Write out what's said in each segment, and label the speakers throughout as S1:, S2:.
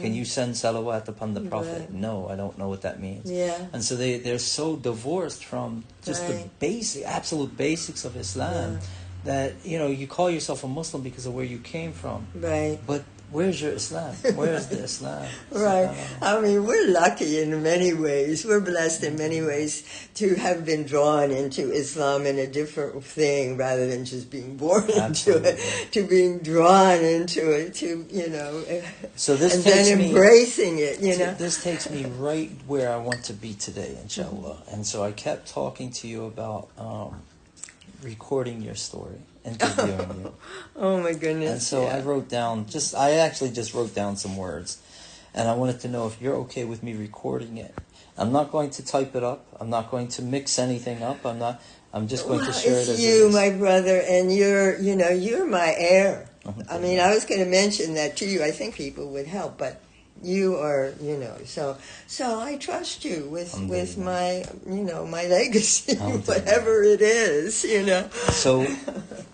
S1: Can you send salawat upon the Prophet?
S2: Right.
S1: No, I don't know what that means.
S2: Yeah.
S1: And so they're so divorced from just the absolute basics of Islam that, you call yourself a Muslim because of where you came from.
S2: Right.
S1: But where's your Islam? Where's the Islam?
S2: Right. I mean, we're lucky in many ways. We're blessed in many ways to have been drawn into Islam in a different thing rather than just being born into it, to being drawn into it, to,
S1: so this
S2: and then embracing it,
S1: This takes me right where I want to be today, inshallah. And so I kept talking to you about recording your story, interviewing you.
S2: Oh my goodness.
S1: And so I actually just wrote down some words, and I wanted to know if you're okay with me recording it. I'm not going to type it up. I'm not going to mix anything up. I'm just going to share it as
S2: you, my brother, and you're my heir. I mean, I was going to mention that to you. I think people would help, but you are, so I trust you with my, my legacy, whatever it is,
S1: So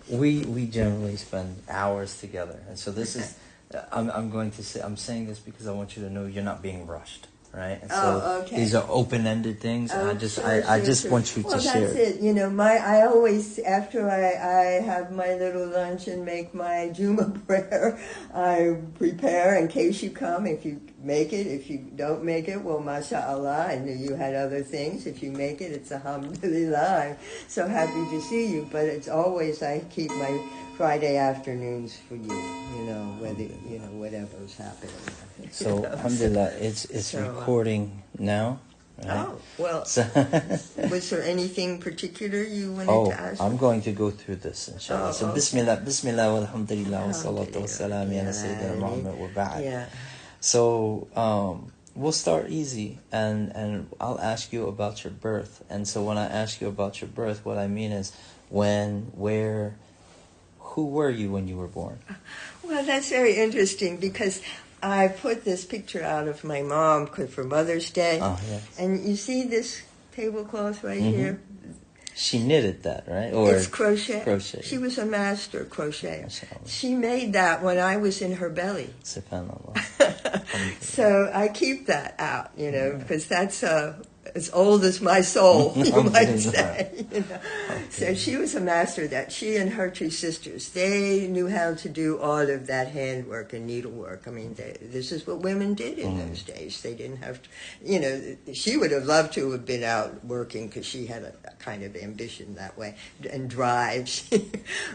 S1: we generally spend hours together, and so this is, I'm saying this because I want you to know you're not being rushed. Right, and so these are open-ended things, and I just want you to share.
S2: Well, that's it. I always, after I have my little lunch and make my Juma prayer, I prepare in case you come. If you make it, if you don't make it, well, mashallah, I knew you had other things. If you make it, it's alhamdulillah. I'm so happy to see you. But it's always, I keep my Friday afternoons for you, whether, whatever's happening.
S1: So, alhamdulillah, it's recording now. Right?
S2: Oh, well, was there anything particular you wanted to ask?
S1: I'm going to go through this, inshallah. So, Bismillah, walhamdulillah, wa salatu wa salam, ala Sayyidina Muhammad wa ba'd. Yeah. So, we'll start easy, and I'll ask you about your birth. And so when I ask you about your birth, what I mean is when, where, who were you when you were born?
S2: Well, that's very interesting because I put this picture out of my mom for Mother's Day.
S1: Oh, yes.
S2: And you see this tablecloth right here?
S1: She knitted that, right? Or
S2: it's crochet.
S1: Crochet.
S2: She was a master crocheter. She made that when I was in her belly.
S1: SubhanAllah.
S2: So I keep that out, because that's as old as my soul, you might say. So she was a master of that. She and her two sisters, they knew how to do all of that handwork and needlework. I mean, this is what women did in those days. They didn't have to, she would have loved to have been out working because she had a kind of ambition that way and drive.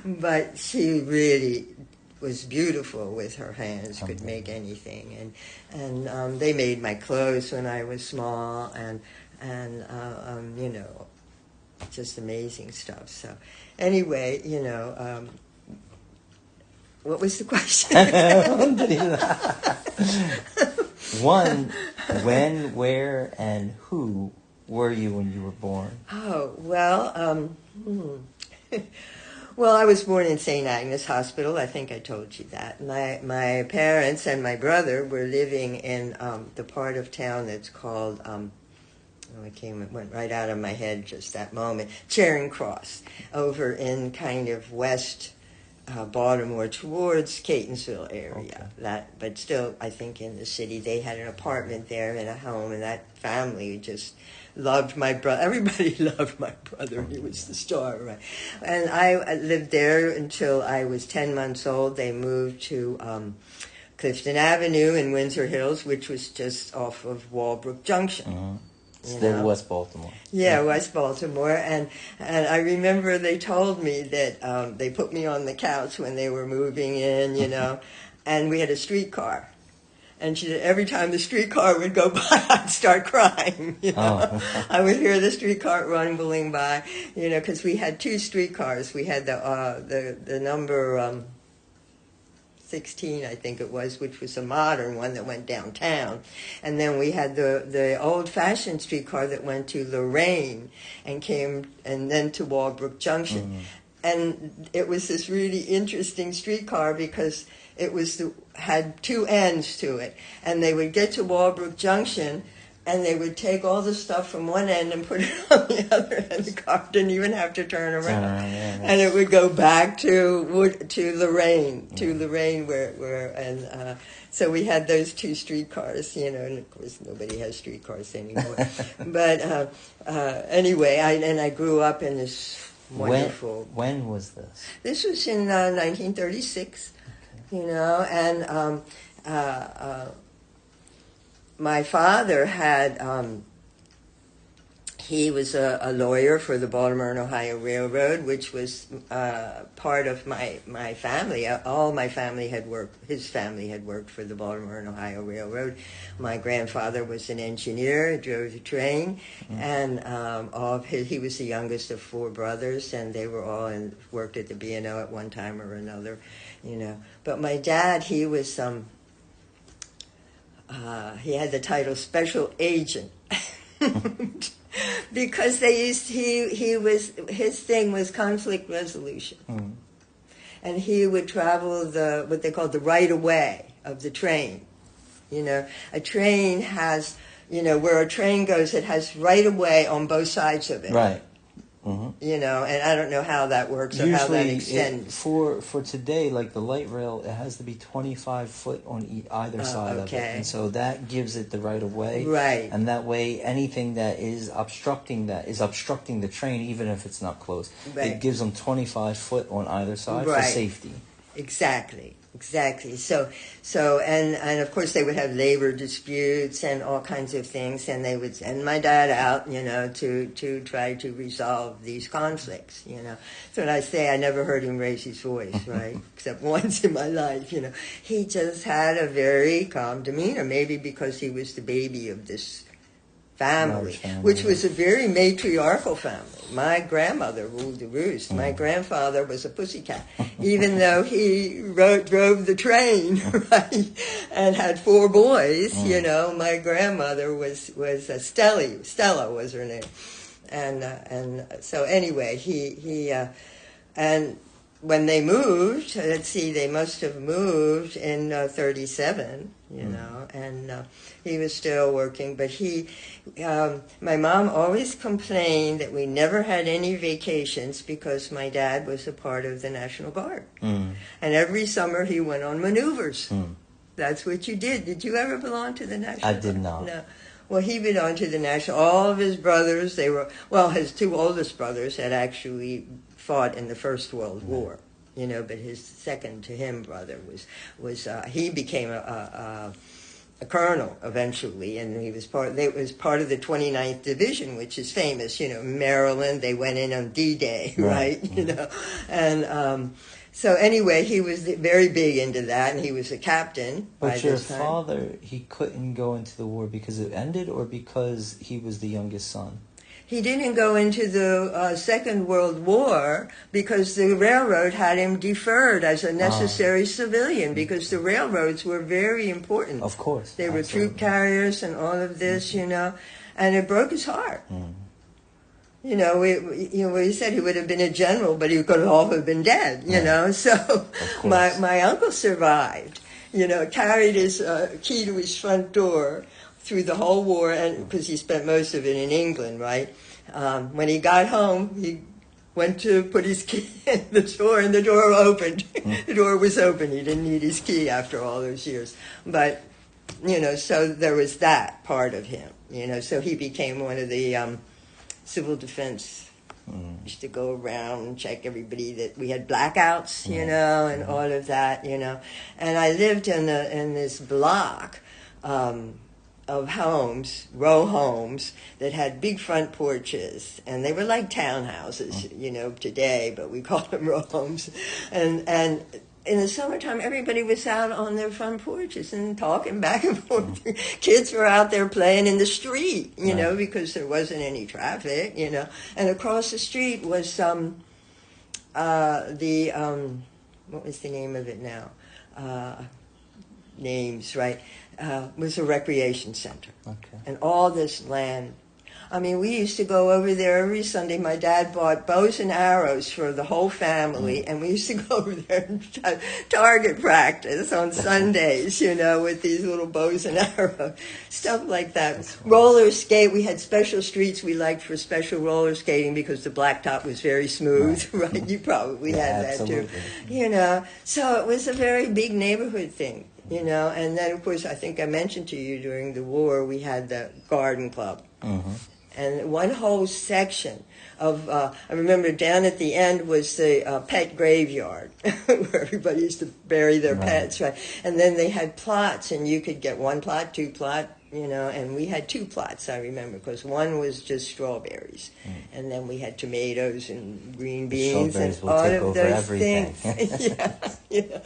S2: But she really was beautiful with her hands, could make anything. And they made my clothes when I was small, and just amazing stuff. So anyway, what was the question?
S1: One, when, where, and who were you when you were born?
S2: Oh, well, well, I was born in St. Agnes Hospital. I think I told you that. My parents and my brother were living in the part of town that's called, it went right out of my head just that moment, Charing Cross, over in kind of west Baltimore towards Catonsville area. Okay. But still, I think in the city, they had an apartment there and a home, and that family just loved my brother. Everybody loved my brother. He was the star, right? And I lived there until I was 10 months old. They moved to Clifton Avenue in Windsor Hills, which was just off of Walbrook Junction.
S1: Mm-hmm. Still West Baltimore.
S2: Yeah, West Baltimore. And I remember they told me that they put me on the couch when they were moving in, and we had a streetcar. And she said every time the streetcar would go by, I'd start crying. I would hear the streetcar rumbling by, because we had two streetcars. We had the number 16, I think it was, which was a modern one that went downtown. And then we had the old-fashioned streetcar that went to Lorraine and then to Walbrook Junction. Mm-hmm. And it was this really interesting streetcar because it had two ends to it. And they would get to Walbrook Junction, and they would take all the stuff from one end and put it on the other end. The car didn't even have to turn around. And it would go back to Lorraine, where So we had those two streetcars, and of course nobody has streetcars anymore. But anyway, I grew up in this wonderful...
S1: When was this?
S2: This was in 1936, okay. And my father had... he was a lawyer for the Baltimore and Ohio Railroad, which was part of my family. All my family had worked, his family had worked for the Baltimore and Ohio Railroad. My grandfather was an engineer, drove the train, and he was the youngest of four brothers, and they were all worked at the B&O at one time or another, But my dad, he was he had the title special agent. Because his thing was conflict resolution, and he would travel what they called the right of way of the train. A train has, where a train goes, it has right of way on both sides of it.
S1: Right.
S2: And I don't know how that works or how that extends.
S1: For today, like the light rail, it has to be 25 foot on either side of it. And so that gives it the right of way.
S2: Right.
S1: And that way, anything that is obstructing the train, even if it's not closed, it gives them 25 foot on either side for safety. Exactly.
S2: So and of course they would have labor disputes and all kinds of things, and they would send my dad out, to try to resolve these conflicts, So when I say I never heard him raise his voice, right? Except once in my life, He just had a very calm demeanor, maybe because he was the baby of this family, which was a very matriarchal family. My grandmother ruled the roost. My grandfather was a pussycat, even though he drove the train, right, and had four boys. My grandmother was Stella was her name, and so anyway, he and when they moved, they must have moved in 37, and he was still working. But my mom always complained that we never had any vacations because my dad was a part of the National Guard. And every summer he went on maneuvers. That's what you did. Did you ever belong to the National Guard?
S1: I did not.
S2: No. Well, he belonged to the National. All of his brothers, his two oldest brothers had actually fought in the First World War, but his second to him brother was he became a colonel eventually, and it was part of the 29th Division, which is famous, Maryland. They went in on D-Day, right? And so anyway, he was very big into that, and he was a captain.
S1: But your father, he couldn't go into the war because it ended, or because he was the youngest son?
S2: He didn't go into the Second World War because the railroad had him deferred as a necessary civilian, because the railroads were very important.
S1: Of course.
S2: They were troop carriers and all of this, and it broke his heart. He said he would have been a general, but he could all have been dead, So my uncle survived, carried his key to his front door through the whole war, and because he spent most of it in England, right? When he got home, he went to put his key in the door, and the door opened. The door was open. He didn't need his key after all those years. But, so there was that part of him, So he became one of the civil defense. Used to go around and check everybody that we had blackouts, and all of that, And I lived in this block of homes, row homes, that had big front porches, and they were like townhouses, today, but we call them row homes. And in the summertime, everybody was out on their front porches and talking back and forth. Kids were out there playing in the street, because there wasn't any traffic, And across the street was what was the name of it now? Names, right? Was a recreation center.
S1: Okay.
S2: And all this land. I mean, we used to go over there every Sunday. My dad bought bows and arrows for the whole family, and we used to go over there and target practice on Sundays, with these little bows and arrows, stuff like that. Roller skate. We had special streets we liked for special roller skating because the blacktop was very smooth, right? You probably had that
S1: absolutely.
S2: too. So it was a very big neighborhood thing. you know. And then, of course, I think I mentioned to you during the war, we had the garden club.
S1: Mm-hmm.
S2: And one whole section of, I remember down at the end was the pet graveyard, where everybody used to bury their pets, right? And then they had plots, and you could get 1 plot, 2 plot, you know, and we had 2 plots, I remember, because one was just strawberries, and then we had tomatoes and green beans and all of those things. Yeah.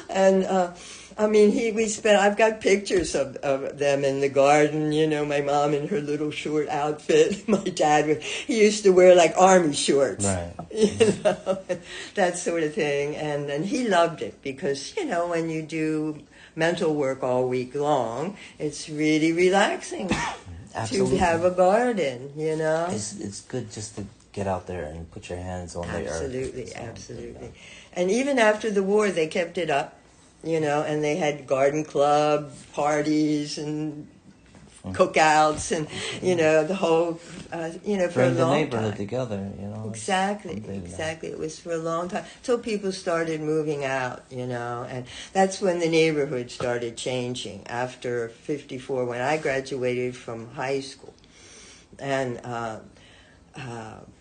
S2: And I mean, I've got pictures of them in the garden, you know, my mom in her little short outfit, my dad, he used to wear like army shorts,
S1: right.
S2: You know, that sort of thing. And he loved it because, you know, when you do mental work all week long, it's really relaxing to have a garden, you know.
S1: It's good just to get out there and put your hands on the earth.
S2: Absolutely. And even after the war, they kept it up. You know, and they had garden club parties and cookouts and, you know, the whole, you know, for a long time. Bring the
S1: neighborhood together, you know.
S2: Exactly. It was for a long time. Till people started moving out, you know, and that's when the neighborhood started changing after 54, when I graduated from high school. And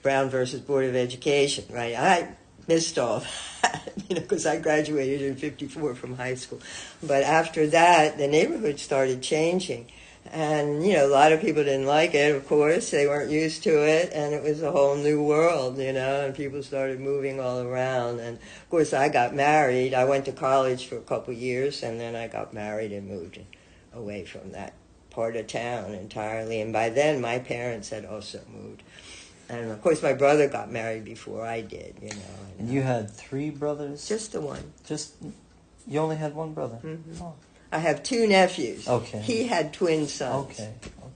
S2: Brown versus Board of Education, right? I missed all that, you know, because I graduated in 54 from high school. But after that, the neighborhood started changing. And, you know, a lot of people didn't like it, of course. They weren't used to it. And it was a whole new world, you know, and people started moving all around. And, of course, I got married. I went to college for a couple of years, and then I got married and moved away from that part of town entirely. And by then, my parents had also moved. And, of course, my brother got married before I did, you know.
S1: And you had 3 brothers?
S2: Just the one.
S1: You only had 1 brother?
S2: Mm-hmm. Oh. I have 2 nephews.
S1: Okay.
S2: He had twin sons.
S1: Okay.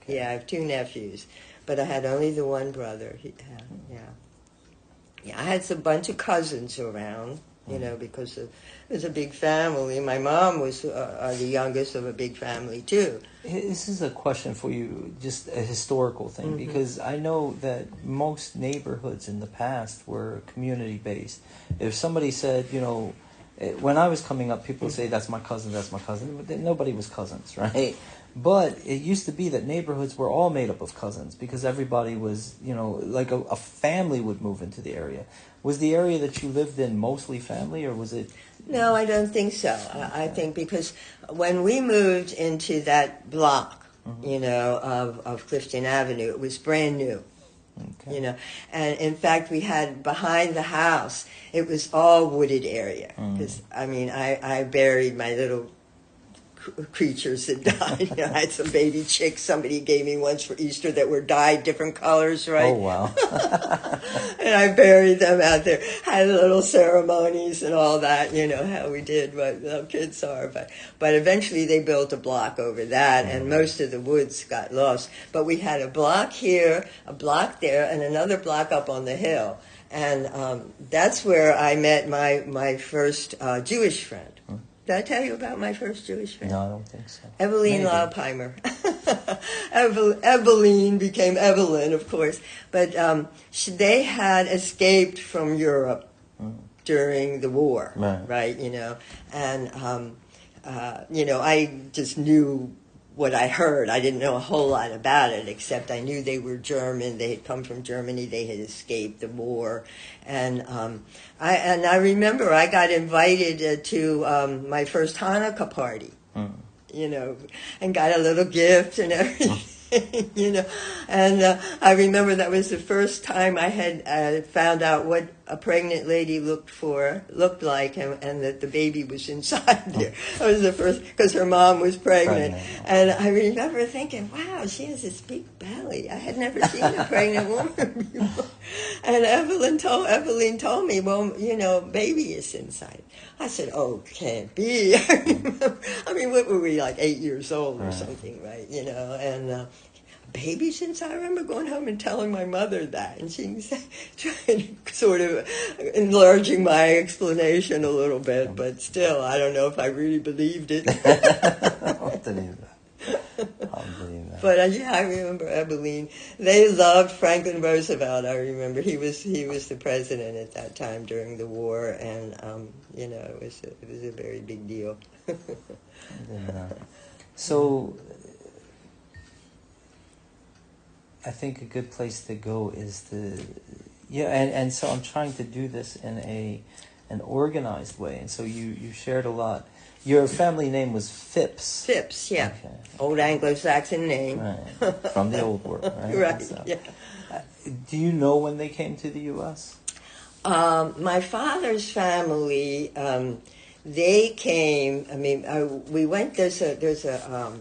S2: Yeah, I have 2 nephews. But I had only the 1 brother. Yeah, I had a bunch of cousins around, you know, because it was a big family. My mom was the youngest of a big family, too.
S1: This is a question for you, just a historical thing, because I know that most neighborhoods in the past were community-based. If somebody said, you know, when I was coming up, people would say, that's my cousin, but nobody was cousins, right? But it used to be that neighborhoods were all made up of cousins because everybody was, you know, like a family would move into the area. Was the area that you lived in mostly family, or was it?
S2: No, I don't think so. I think because when we moved into that block, you know, of Clifton Avenue, it was brand new. Okay. You know, and in fact, we had behind the house, it was all wooded area. Because, I mean, I buried my little creatures that died. You know, I had some baby chicks somebody gave me once for Easter that were dyed different colors, right?
S1: Oh, wow.
S2: And I buried them out there. Had little ceremonies and all that, you know, how we did what the kids are. But eventually they built a block over that, and most of the woods got lost. But we had a block here, a block there, and another block up on the hill. And that's where I met my first Jewish friend. Did I tell you about my first Jewish friend?
S1: No, I don't think so.
S2: Eveline Laupheimer. Eveline became Evelyn, of course. But they had escaped from Europe during the war, right? You know, and, you know, I just knew what I heard. I didn't know a whole lot about it, except I knew they were German. They had come from Germany. They had escaped the war. And I remember I got invited to my first Hanukkah party, you know, and got a little gift and everything, you know. And I remember that was the first time I had found out what a pregnant lady looked like, and that the baby was inside there. That was the first, because her mom was pregnant. And I remember thinking, wow, she has this big belly. I had never seen a pregnant woman before. And Eveline told me, well, you know, baby is inside. I said, oh, can't be. I mean, what were we, like 8 years old or something, right? You know, and baby since I remember going home and telling my mother that, and she was trying to sort of enlarging my explanation a little bit, but still, I don't know if I really believed it.
S1: I'll believe that.
S2: But yeah, I remember Eveline. They loved Franklin Roosevelt. I remember he was the president at that time during the war, and you know, it was a very big deal.
S1: Alhamdulillah. So, I think a good place to go is and so I'm trying to do this in an organized way. And so you shared a lot. Your family name was Phipps.
S2: Phipps, yeah.
S1: Okay.
S2: Old Anglo-Saxon name.
S1: Right. From the old world, right?
S2: Right,
S1: So,
S2: yeah.
S1: Do you know when they came to the U.S.?
S2: My father's family, they came, we went, there's a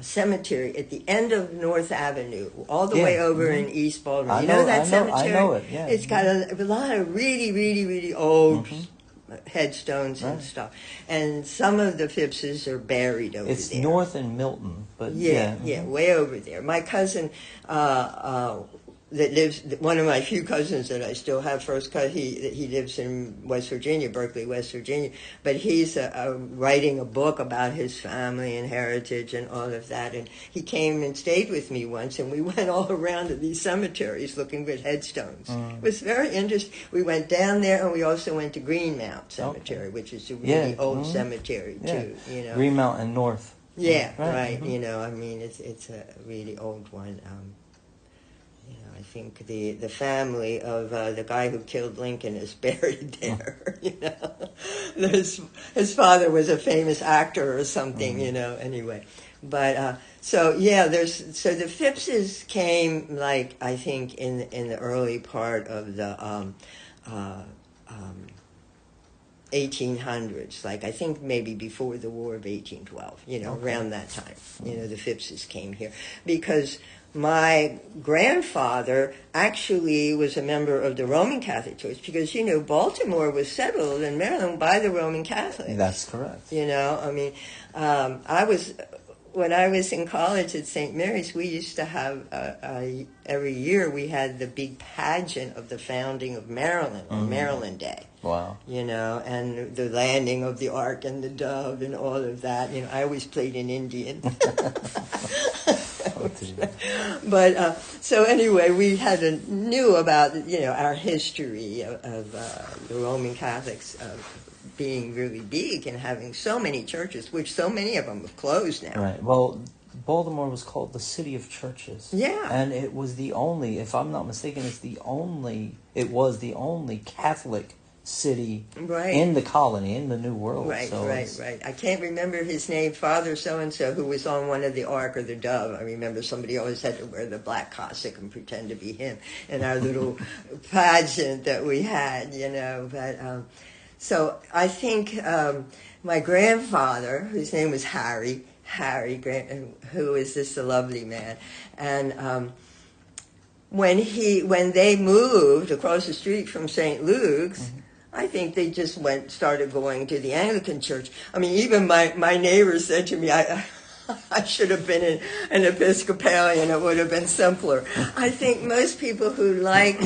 S2: cemetery at the end of North Avenue, all the way over in East Baltimore. You know that cemetery?
S1: I know it, yeah.
S2: It's got a lot of really, really, really old headstones and stuff. And some of the Phippses are buried over there.
S1: It's north in Milton, but
S2: yeah, way over there. My cousin that lives, one of my few cousins that I still have, first cousin, he lives in West Virginia, Berkeley, West Virginia, but he's writing a book about his family and heritage and all of that, and he came and stayed with me once, and we went all around to these cemeteries looking at headstones. It was very interesting. We went down there, and we also went to Greenmount Cemetery, which is a really old cemetery, too. You know,
S1: Greenmount and North.
S2: Yeah, right. You know, I mean, it's a really old one. I think the family of the guy who killed Lincoln is buried there. You know, his father was a famous actor or something. You know, anyway. But so the Phippses came, like, I think in the early part of the 1800s, like I think maybe before the War of 1812. You know, around that time. You know, the Phippses came here because my grandfather actually was a member of the Roman Catholic Church because, you know, Baltimore was settled in Maryland by the Roman Catholics.
S1: That's correct.
S2: You know, I mean, when I was in college at St. Mary's, we used to have, every year we had the big pageant of the founding of Maryland, on Maryland Day.
S1: Wow. You
S2: know, and the landing of the Ark and the Dove and all of that. You know, I always played an Indian. But so anyway, we knew about, you know, our history of the Roman Catholics being really big and having so many churches, which so many of them have closed now.
S1: Right. Well, Baltimore was called the City of Churches.
S2: Yeah.
S1: And it was the only, if I'm not mistaken, it was the only Catholic city in the colony, in the New World.
S2: Right. I can't remember his name, Father so-and-so, who was on one of the Ark or the Dove. I remember somebody always had to wear the black cassock and pretend to be him in our little pageant that we had, you know. But so I think my grandfather, whose name was Harry, who is just a lovely man, and when they moved across the street from St. Luke's, I think they just started going to the Anglican church. I mean, even my neighbor said to me, I should have been an Episcopalian. It would have been simpler. I think most people who like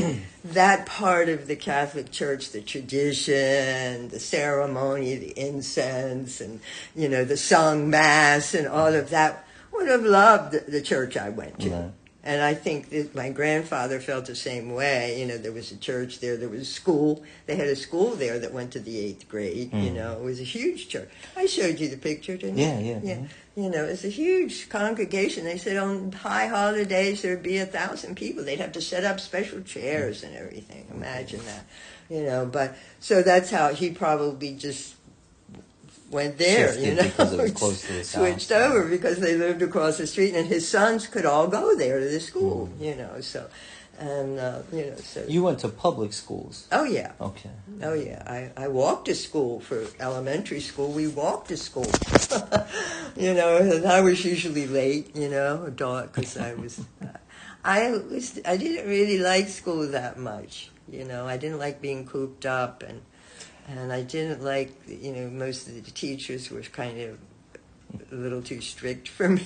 S2: that part of the Catholic Church, the tradition, the ceremony, the incense, and, you know, the sung mass and all of that, would have loved the church I went to. Right. And I think that my grandfather felt the same way. You know, there was a church there. There was a school. They had a school there that went to the 8th grade. You know, it was a huge church. I showed you the picture, didn't I? Yeah. You know, it's a huge congregation. They said on high holidays there'd be 1,000 people. They'd have to set up special chairs and everything. Imagine that. You know, but so that's how he probably just went there,
S1: shifted,
S2: you know,
S1: because it was close to his
S2: switched
S1: house.
S2: over because they lived across the street, and his sons could all go there to the school, you know. So, and you know, so
S1: you went to public schools.
S2: Oh yeah.
S1: Okay.
S2: Oh yeah. I walked to school for elementary school. We walked to school, you know, and I was usually late, you know, because I didn't really like school that much, you know. I didn't like being cooped up and I didn't like, you know, most of the teachers were kind of a little too strict for me.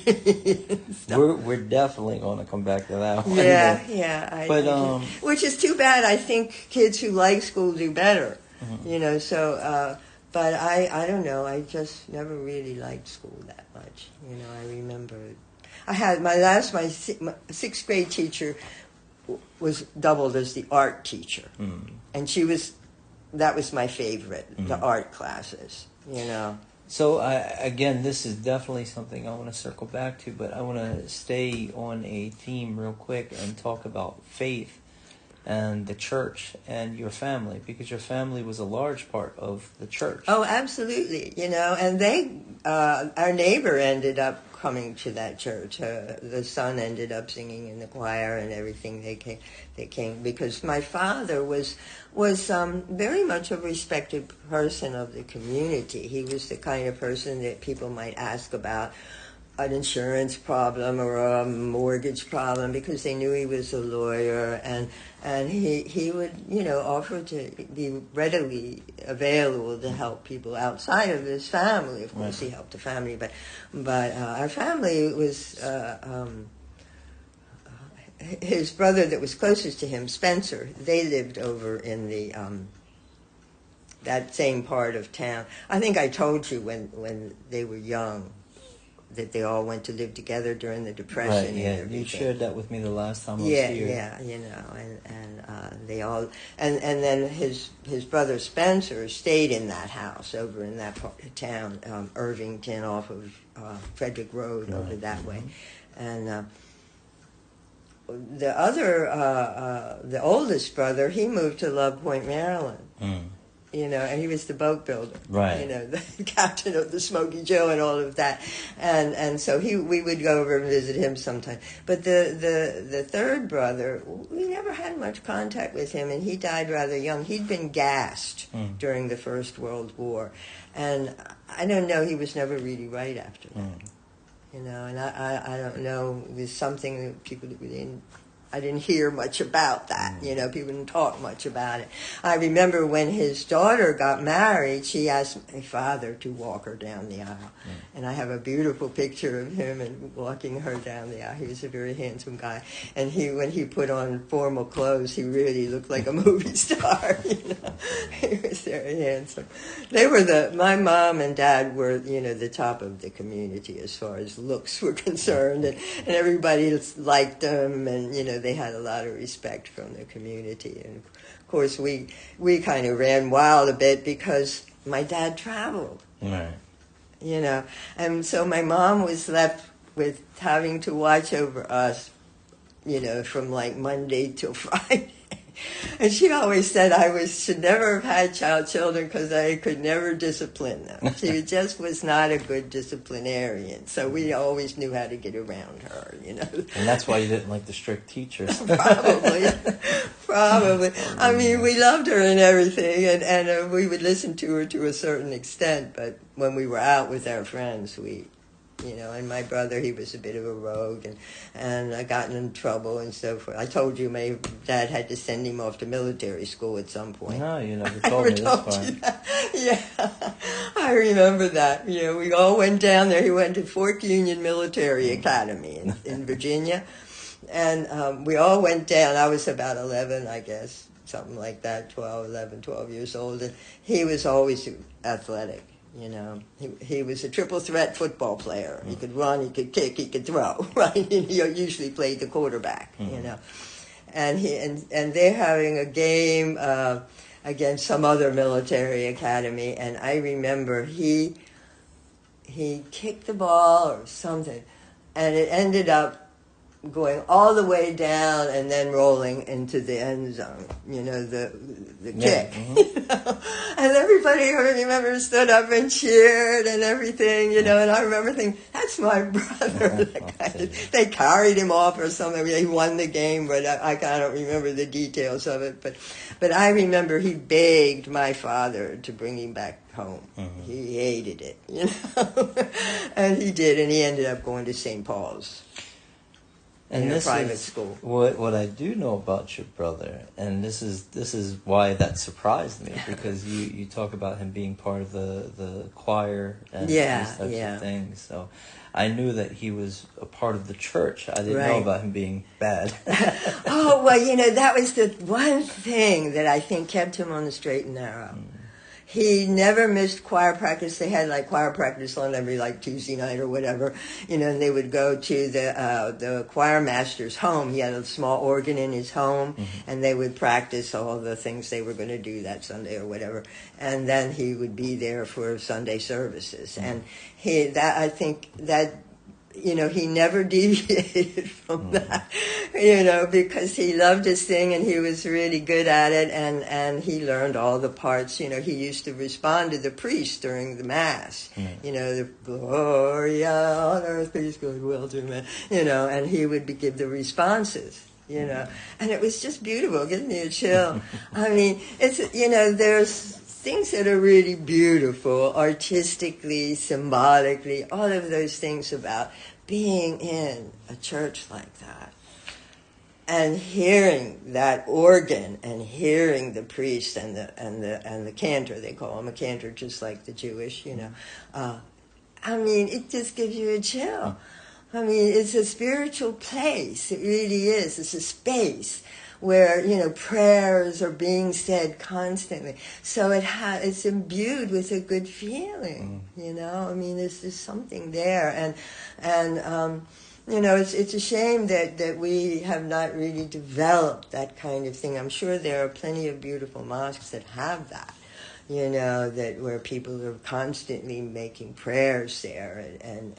S1: We're definitely going to come back to that one.
S2: Yeah. Which is too bad. I think kids who like school do better, you know. So, but I don't know. I just never really liked school that much. You know, I remember I had my 6th grade teacher was doubled as the art teacher, and that was my favorite, the art classes, you know.
S1: So again, this is definitely something I want to circle back to, but I want to stay on a theme real quick and talk about faith and the church and your family, because your family was a large part of the church.
S2: Oh, absolutely. And our neighbor ended up coming to that church. The son ended up singing in the choir and everything. They came because my father was very much a respected person of the community. He was the kind of person that people might ask about an insurance problem or a mortgage problem because they knew he was a lawyer, and he would offer to be readily available to help people outside of his family. Of course, he helped the family, but our family was his brother that was closest to him, Spencer. They lived over in the that same part of town. I think I told you when they were young that they all went to live together during the Depression.
S1: Right, yeah,
S2: and
S1: you shared that with me the last time I was here.
S2: Yeah, and they all, and then his brother Spencer stayed in that house over in that part of town, Irvington, off of Frederick Road, over that way, and the oldest brother, he moved to Love Point, Maryland. And he was the boat builder,
S1: right?
S2: The captain of the Smoky Joe and all of that, and so we would go over and visit him sometimes. But the third brother, we never had much contact with him, and he died rather young. He'd been gassed during the First World War, and I don't know. He was never really right after that, and I don't know. There's something that people didn't. I didn't hear much about that. People didn't talk much about it. I remember when his daughter got married, she asked my father to walk her down the aisle. And I have a beautiful picture of him and walking her down the aisle. He was a very handsome guy. And when he put on formal clothes, he really looked like a movie star. He was very handsome. My mom and dad were, the top of the community as far as looks were concerned. And everybody liked them, and, they had a lot of respect from the community. And of course we kind of ran wild a bit because my dad traveled.
S1: Right.
S2: And so my mom was left with having to watch over us, from like Monday till Friday. And she always said I should never have had children because I could never discipline them. She just was not a good disciplinarian. So we always knew how to get around her, And
S1: that's why you didn't like the strict teachers.
S2: Probably. I mean, we loved her and everything, and we would listen to her to a certain extent. But when we were out with our friends, and my brother, he was a bit of a rogue and I got in trouble and so forth. I told you my dad had to send him off to military school at some point.
S1: No, you never told me this part.
S2: Yeah, I remember that. We all went down there. He went to Fort Union Military Academy in Virginia. And we all went down. I was about 11, I guess, something like that, 12 years old. And he was always athletic. He was a triple threat football player. He could run, he could kick, he could throw. Right, and he usually played the quarterback. And they're having a game against some other military academy. And I remember he kicked the ball or something, and it ended up going all the way down and then rolling into the end zone, the kick. And everybody, I remember, stood up and cheered and everything, and I remember thinking, that's my brother. They carried him off or something. He won the game, but I don't remember the details of it. But I remember he begged my father to bring him back home. He hated it, and he did, and he ended up going to St. Paul's. And this private school.
S1: What I do know about your brother, and this is why that surprised me, because you talk about him being part of the choir and these types of things. So I knew that he was a part of the church. I didn't know about him being bad.
S2: Oh, well, that was the one thing that I think kept him on the straight and narrow. He never missed choir practice. They had like choir practice on every like Tuesday night or whatever, and they would go to the choir master's home. He had a small organ in his home, and they would practice all the things they were going to do that Sunday or whatever. And then he would be there for Sunday services. And I think that he never deviated from that, because he loved to sing and he was really good at it, and he learned all the parts. He used to respond to the priest during the Mass, the Gloria on earth, peace, goodwill to men, and he would give the responses. And it was just beautiful. It gives me a chill. I mean, it's, there's things that are really beautiful, artistically, symbolically, all of those things about being in a church like that. And hearing that organ and hearing the priest and the cantor, they call him a cantor just like the Jewish, I mean, it just gives you a chill. I mean, it's a spiritual place. It really is. It's a space where, prayers are being said constantly. So it's imbued with a good feeling, I mean, there's something there. And it's a shame that we have not really developed that kind of thing. I'm sure there are plenty of beautiful mosques that have that. That where people are constantly making prayers there and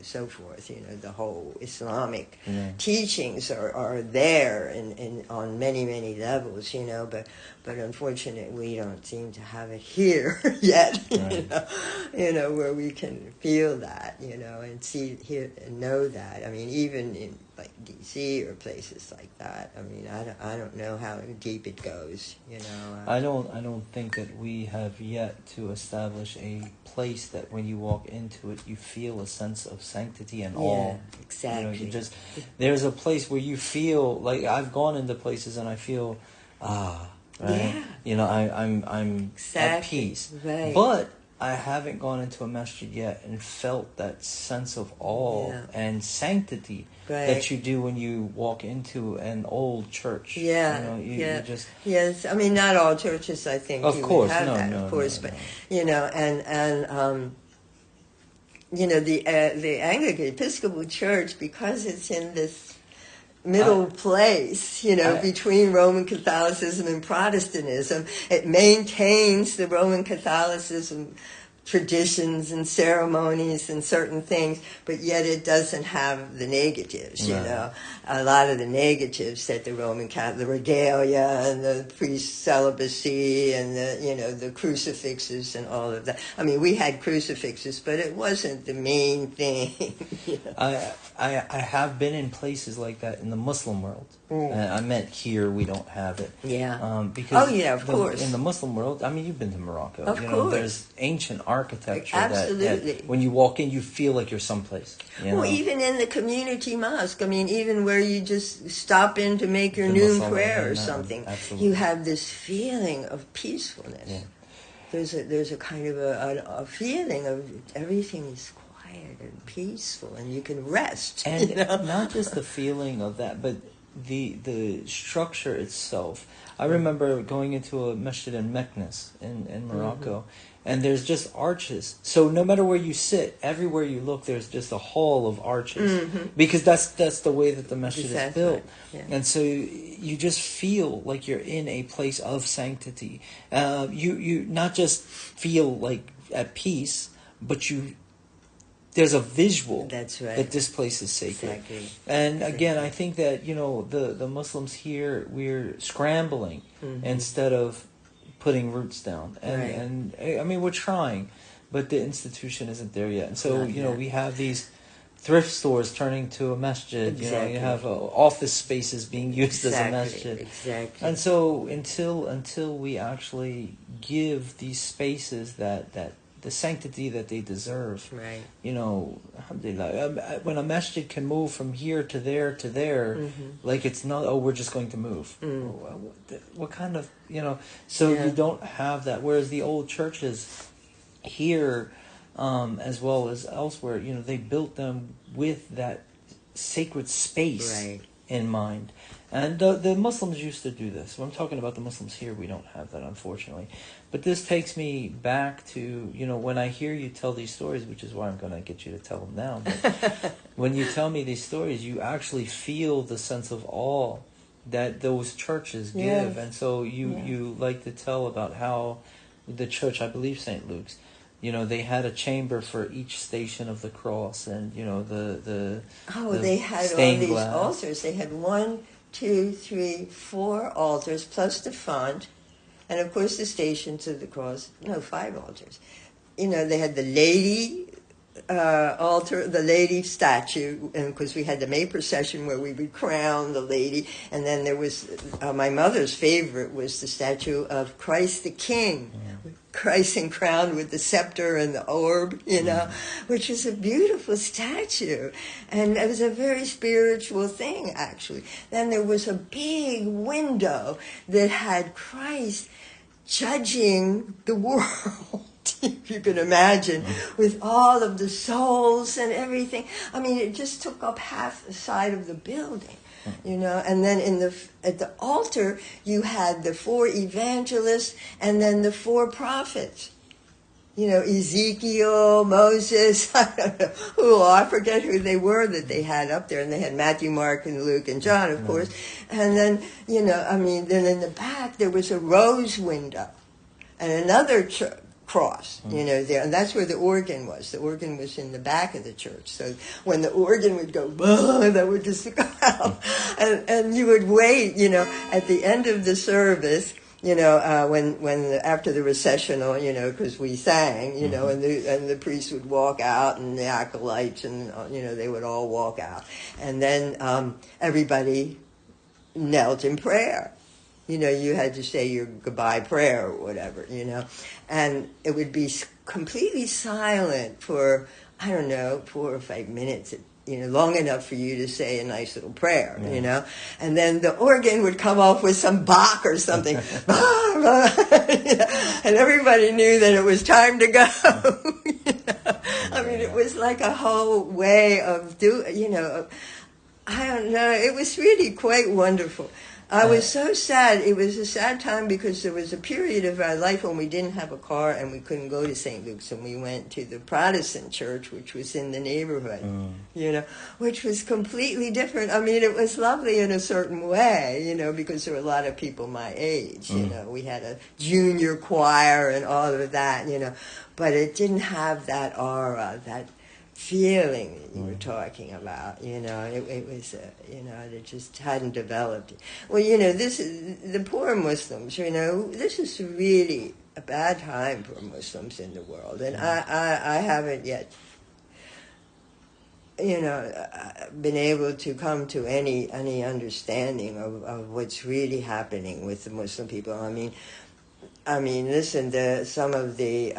S2: so forth. The whole Islamic teachings are there in on many, many levels, but unfortunately we don't seem to have it here yet, right. Where we can feel that, and see, hear, and know that. I mean, even in like D.C. or places like that. I mean, I don't know how deep it goes,
S1: I don't think that we have yet to establish a place that when you walk into it, you feel a sense of sanctity and awe.
S2: Exactly.
S1: There's a place where you feel like I've gone into places and I feel, right?
S2: Yeah.
S1: I'm
S2: exactly.
S1: at peace.
S2: Right.
S1: But I haven't gone into a masjid yet and felt that sense of awe and sanctity that you do when you walk into an old church.
S2: Yeah,
S1: you just...
S2: Yes, I mean, not all churches, I think,
S1: of course,
S2: would have
S1: no,
S2: that,
S1: no,
S2: of course,
S1: no,
S2: but,
S1: no.
S2: the Anglican Episcopal Church, because it's in this middle place, between Roman Catholicism and Protestantism, it maintains the Roman Catholicism traditions and ceremonies and certain things, but yet it doesn't have the negatives, a lot of the negatives that the Roman Catholic, the regalia and the priest celibacy and the crucifixes and all of that. I mean, we had crucifixes, but it wasn't the main thing.
S1: I have been in places like that in the Muslim world. I meant here we don't have it.
S2: Yeah.
S1: Because
S2: of course.
S1: In the Muslim world, I mean, you've been to Morocco.
S2: Of course.
S1: There's ancient architecture
S2: Absolutely.
S1: that when you walk in, you feel like you're someplace.
S2: Well, even in the community mosque, I mean, even where you just stop in to make your noon prayer or something, you have this feeling of peacefulness. Yeah. There's a kind of a feeling of everything is quiet and peaceful, and you can rest.
S1: And not just the feeling of that, but the structure itself. I remember going into a masjid in Meknes in Morocco, and there's just arches. So no matter where you sit, everywhere you look, there's just a hall of arches, because that's the way that the masjid is built. Yeah. And so you just feel like you're in a place of sanctity. You not just feel like at peace, but there's a visual that this place is sacred. Exactly. And again, I think that the Muslims here, we're scrambling instead of putting roots down. And I mean, we're trying, but the institution isn't there yet. And so we have these thrift stores turning to a masjid.
S2: Exactly.
S1: You have office spaces being used as a masjid.
S2: Exactly.
S1: And so until we actually give these spaces that the sanctity that they deserve.
S2: Right.
S1: Alhamdulillah. When a masjid can move from here to there, like it's not, we're just going to move. What kind of, so you don't have that. Whereas the old churches here, as well as elsewhere, they built them with that sacred space in mind. And the Muslims used to do this. When I'm talking about the Muslims here, we don't have that, unfortunately. But this takes me back to, when I hear you tell these stories, which is why I'm going to get you to tell them now. But when you tell me these stories, you actually feel the sense of awe that those churches give.
S2: Yes.
S1: And so you like to tell about how the church, I believe St. Luke's, they had a chamber for each station of the cross, and the
S2: they had all
S1: stained
S2: these
S1: glass
S2: altars. They had 1, 2, 3, 4 altars plus the font, and of course the stations of the cross. No, 5 altars. They had the lady altar, the lady statue, and of course we had the May procession where we would crown the lady, and then there was my mother's favorite was the statue of Christ the King. Christ and crowned with the scepter and the orb, which is a beautiful statue. And it was a very spiritual thing, actually. Then there was a big window that had Christ judging the world, if you can imagine, with all of the souls and everything. I mean, it just took up half the side of the building. And then at the altar you had the 4 evangelists and then the 4 prophets. Ezekiel, Moses, I don't know I forget who they were that they had up there, and they had Matthew, Mark, and Luke, and John, of course. And then then in the back there was a rose window and another cross, there, and that's where the organ was. The organ was in the back of the church. So when the organ would go, that would just go out, and you would wait, at the end of the service, when after the recessional, because we sang, and the priest would walk out, and the acolytes, and they would all walk out, and then everybody knelt in prayer. You had to say your goodbye prayer or whatever, and it would be completely silent for, 4 or 5 minutes, long enough for you to say a nice little prayer, and then the organ would come off with some Bach or something, and everybody knew that it was time to go. I mean, it was like a whole way of I don't know, it was really quite wonderful. I was so sad. It was a sad time because there was a period of our life when we didn't have a car and we couldn't go to St. Luke's, and we went to the Protestant church, which was in the neighborhood, which was completely different. I mean, it was lovely in a certain way, because there were a lot of people my age, We had a junior choir and all of that, but it didn't have that aura, that feeling that you were talking about, it was, it just hadn't developed. Well, this is the poor Muslims, this is really a bad time for Muslims in the world, and I haven't yet, been able to come to any understanding of what's really happening with the Muslim people. I mean, listen, some of the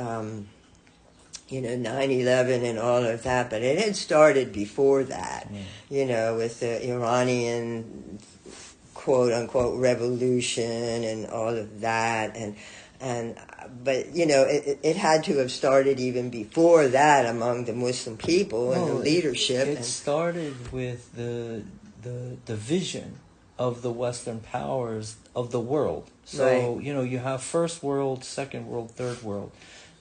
S2: 9/11 and all of that, but it had started before that, with the Iranian quote-unquote revolution and all of that, but it had to have started even before that among the Muslim people and the leadership.
S1: It started with the vision of the Western powers of the world. So,
S2: right.
S1: You have first world, second world, third world.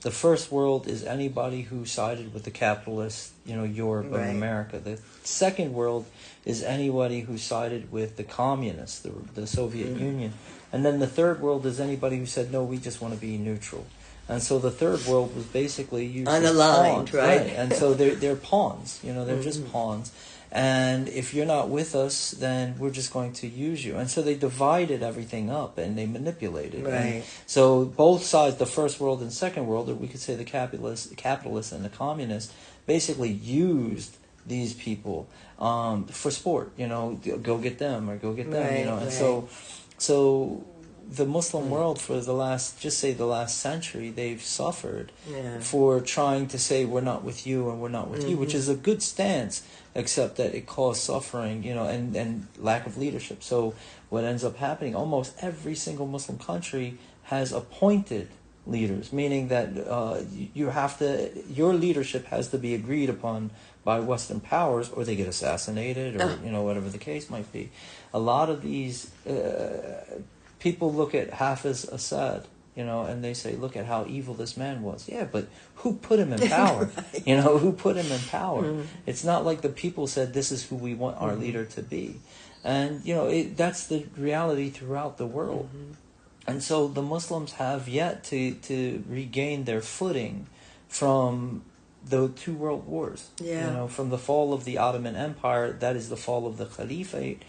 S1: The first world is anybody who sided with the capitalists, Europe
S2: right.
S1: and America. The second world is anybody who sided with the communists, the Soviet Union. And then the third world is anybody who said, no, we just want to be neutral. And so the third world was basically used
S2: unaligned,
S1: as pawns, right? And so they're pawns, they're just pawns. And if you're not with us, then we're just going to use you. And so they divided everything up and they manipulated.
S2: Right.
S1: And so both sides, the first world and second world, or we could say the capitalists and the communists, basically used these people for sport. Go get them or go get them.
S2: Right,
S1: And
S2: right.
S1: so the Muslim world for the last century, they've suffered for trying to say we're not with you and we're not with you, which is a good stance, except that it caused suffering, and lack of leadership. So what ends up happening, almost every single Muslim country has appointed leaders, meaning that your leadership has to be agreed upon by Western powers, or they get assassinated, or whatever the case might be. A lot of these people look at Hafiz Assad, and they say, look at how evil this man was. Yeah, but who put him in power?
S2: Right.
S1: Who put him in power? Mm-hmm. It's not like the people said, this is who we want our leader to be. And, that's the reality throughout the world. Mm-hmm. And so the Muslims have yet to regain their footing from the 2 world wars.
S2: Yeah.
S1: From the fall of the Ottoman Empire, that is the fall of the Caliphate,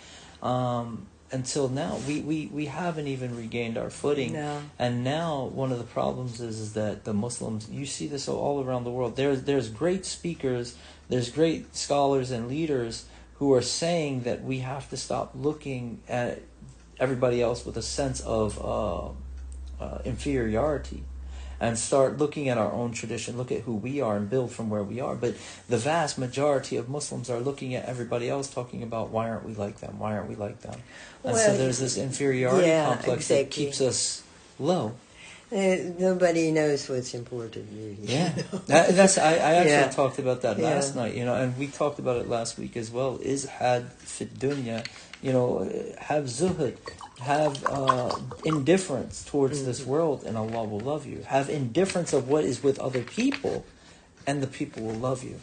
S1: until now. We haven't even regained our footing.
S2: No.
S1: And now one of the problems is that the Muslims, you see this all around the world. There's great speakers, there's great scholars and leaders who are saying that we have to stop looking at everybody else with a sense of inferiority, and start looking at our own tradition, look at who we are, and build from where we are. But the vast majority of Muslims are looking at everybody else, talking about, why aren't we like them? Why aren't we like them? And so there's this inferiority complex that keeps us low.
S2: Nobody knows what's important, really.
S1: Yeah, I actually talked about that last night, and we talked about it last week as well. Is had fit dunya, have zuhud, have indifference towards this world, and Allah will love you. Have indifference of what is with other people, and the people will love you.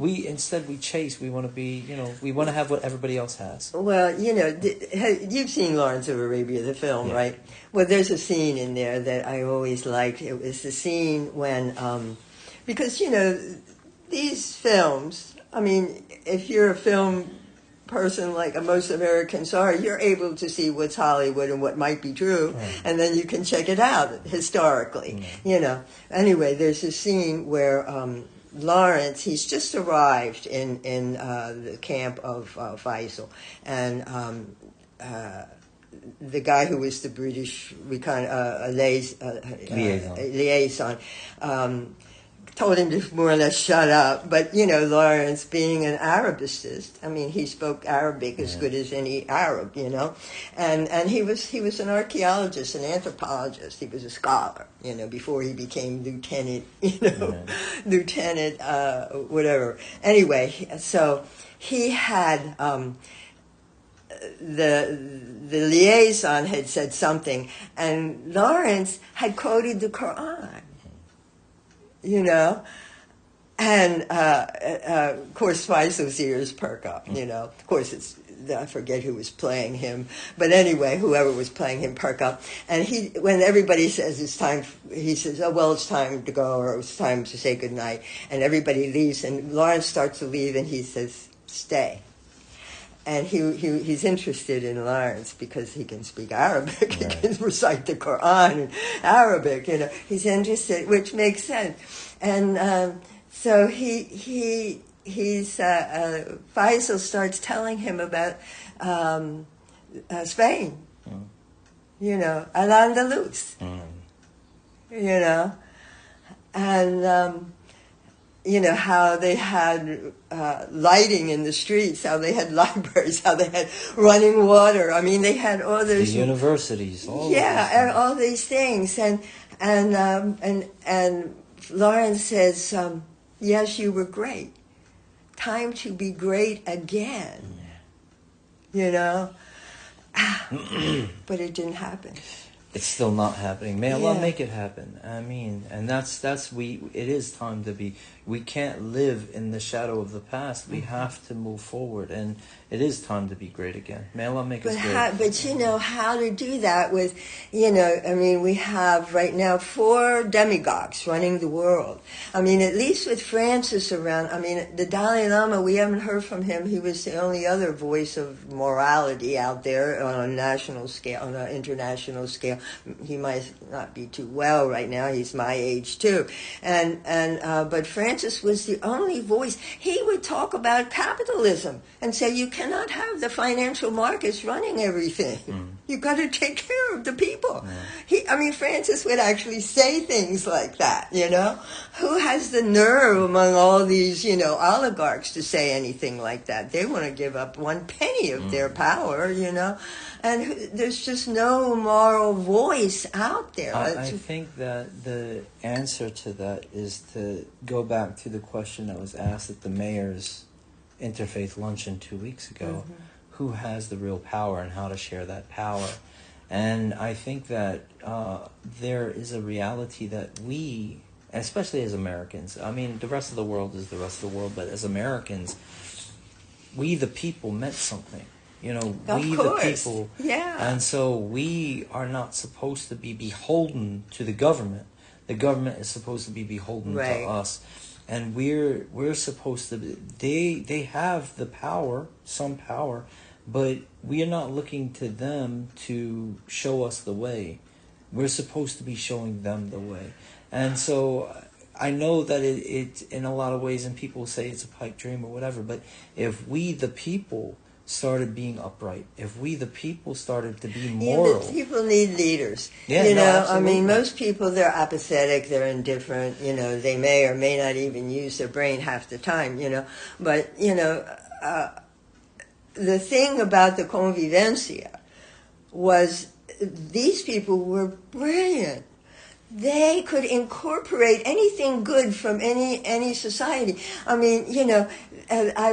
S1: Instead we chase. We want to be, we want to have what everybody else has.
S2: Well, you've seen Lawrence of Arabia, the film, right? Well, there's a scene in there that I always liked. It was the scene when, because these films. I mean, if you're a film person like most Americans are, you're able to see what's Hollywood and what might be true, and then you can check it out historically. Anyway, there's a scene where Lawrence, he's just arrived in the camp of Faisal, and the guy who was the British liaison told him to more or less shut up. But Lawrence, being an Arabicist, I mean, he spoke Arabic as good as any Arab, and he was an archaeologist, an anthropologist. He was a scholar, before he became lieutenant, lieutenant, whatever. Anyway, so he had the liaison had said something, and Lawrence had quoted the Quran. And of course Faisal's ears perk up, Of course I forget who was playing him, but anyway, whoever was playing him perk up. And when everybody says it's time, he says, oh, well, it's time to go, or it's time to say goodnight. And everybody leaves, and Lawrence starts to leave, and he says, stay. And he's interested in Lawrence because he can speak Arabic. Right. He can recite the Quran in Arabic. He's interested, which makes sense. And so he's Faisal starts telling him about Spain. Al-Andalus. And how they had lighting in the streets, how they had libraries, how they had running water. I mean, they had all those...
S1: The universities, all
S2: all these things. And Lawrence says, yes, you were great. Time to be great again. But it didn't happen.
S1: It's still not happening. May Allah make it happen. I mean, and it is time to be. We can't live in the shadow of the past. We have to move forward, and it is time to be great again. May Allah make us great.
S2: But how to do that with, I mean, we have right now 4 demagogues running the world. I mean, at least with Francis around, I mean, the Dalai Lama, we haven't heard from him. He was the only other voice of morality out there on a national scale, on an international scale. He might not be too well right now. He's my age too. But Francis was the only voice. He would talk about capitalism and say you cannot have the financial markets running everything. You got to take care of the people. Francis would actually say things like that, Who has the nerve among all these, oligarchs to say anything like that? They want to give up one penny of their power, And there's just no moral voice out there.
S1: I think that the answer to that is to go back to the question that was asked at the mayor's interfaith luncheon 2 weeks ago. Mm-hmm. Who has the real power and how to share that power? And I think that there is a reality that we, especially as Americans, the rest of the world is the rest of the world, but as Americans, we the people meant something. We the people.
S2: Yeah.
S1: And so we are not supposed to be beholden to the government. The government is supposed to be beholden to us. And we're supposed to be, they have the power, some power, but we are not looking to them to show us the way. We're supposed to be showing them the way. And so I know that it in a lot of ways, and people say it's a pipe dream or whatever, but if we the people started being upright, if we the people started to be moral.
S2: The people need leaders.
S1: Yeah,
S2: most people, they're apathetic, they're indifferent, they may or may not even use their brain half the time, But, the thing about the convivencia was these people were brilliant. They could incorporate anything good from any society. I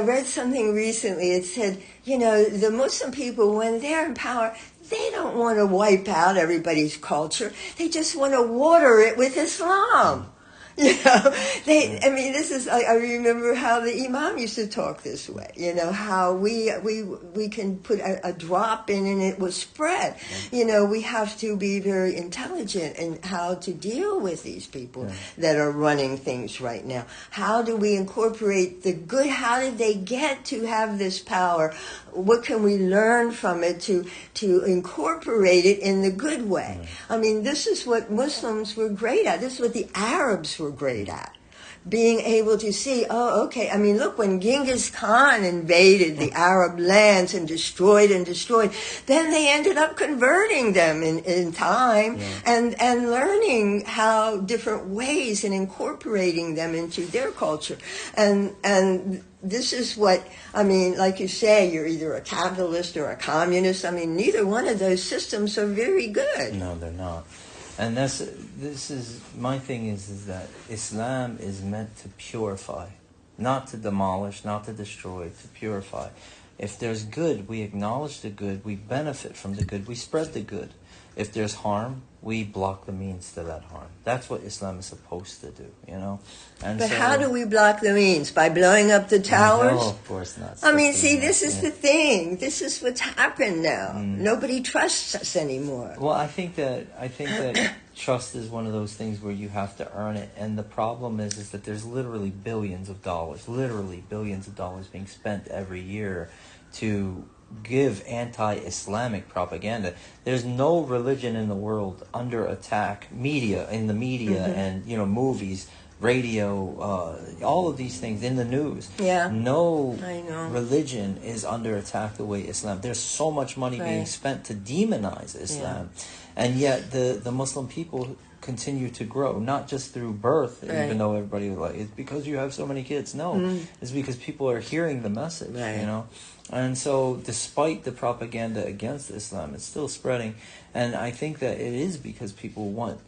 S2: read something recently. It said, the Muslim people, when they're in power, they don't want to wipe out everybody's culture. They just want to water it with Islam. This is, I remember how the Imam used to talk this way, how we can put a drop in and it will spread. We have to be very intelligent in how to deal with these people that are running things right now. How do we incorporate the good? How did they get to have this power? What can we learn from it to incorporate it in the good way? This is what Muslims were great at. This is what the Arabs were great at. Being able to see, look, when Genghis Khan invaded the Arab lands and destroyed, then they ended up converting them in time and learning how different ways and incorporating them into their culture. And this is what, like you say, you're either a capitalist or a communist. Neither one of those systems are very good.
S1: No, they're not. And this is my thing is that Islam is meant to purify, not to demolish, not to destroy, to purify. If there's good, we acknowledge the good, we benefit from the good, we spread the good. If there's harm, we block the means to that harm. That's what Islam is supposed to do, And
S2: but how do we block the means? By blowing up the towers?
S1: No, of course not.
S2: This is the thing. This is what's happened now. Nobody trusts us anymore.
S1: Well, I think that trust is one of those things where you have to earn it. And the problem is that there's literally billions of dollars being spent every year to give anti-Islamic propaganda. There's no religion in the world under attack. In the media and movies, radio, all of these things in the news.
S2: Yeah.
S1: No religion is under attack the way Islam. There's so much money being spent to demonize Islam, and yet the Muslim people continue to grow, not just through birth, even though everybody was like, it's because you have so many kids. No, it's because people are hearing the message, And so despite the propaganda against Islam, it's still spreading. And I think that it is because people want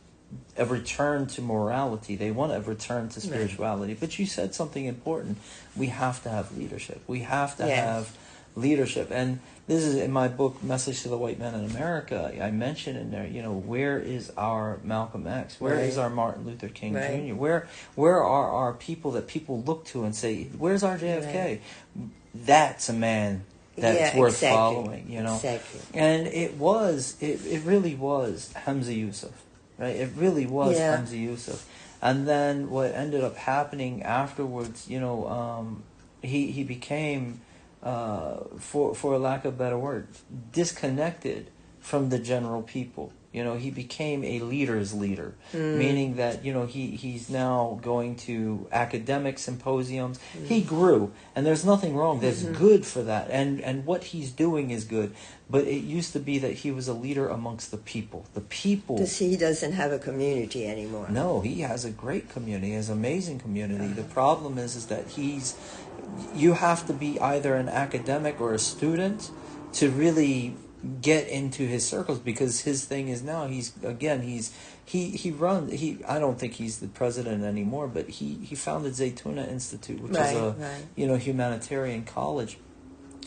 S1: a return to morality. They want a return to spirituality. But you said something important. We have to have leadership. We have to have leadership. And this is in my book, Message to the White Man in America. I mentioned in there, where is our Malcolm X? Where is our Martin Luther King Jr.? Where are our people that people look to and say, where's our JFK? That's a man that's worth following,
S2: Exactly.
S1: And it really was Hamza Yusuf, right? It really was Hamza Yusuf. And then what ended up happening afterwards, he became, for a lack of better word, disconnected from the general people. He became a leader's leader, meaning that, he's now going to academic symposiums. He grew, and there's nothing wrong. There's good for that, and what he's doing is good. But it used to be that he was a leader amongst the people. The people.
S2: Because he doesn't have a community anymore.
S1: No, he has a great community. He has an amazing community. The problem is that you have to be either an academic or a student to really get into his circles, because his thing is now he runs. I don't think he's the president anymore, but he founded Zaytuna Institute, which is a humanitarian college.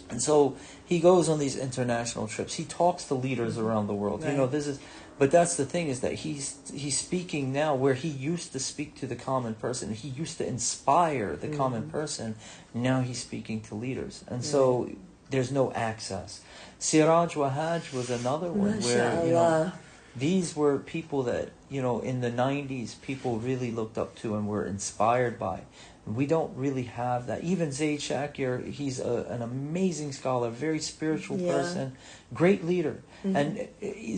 S1: And so he goes on these international trips. He talks to leaders around the world.
S2: Right.
S1: But that's the thing, is that he's speaking now where he used to speak to the common person. He used to inspire the common person. Now he's speaking to leaders. And so there's no access. Siraj Wahaj was another one where, these were people that, in the 90s, people really looked up to and were inspired by. We don't really have that. Even Zaid Shakir, he's an amazing scholar, very spiritual person, great leader. And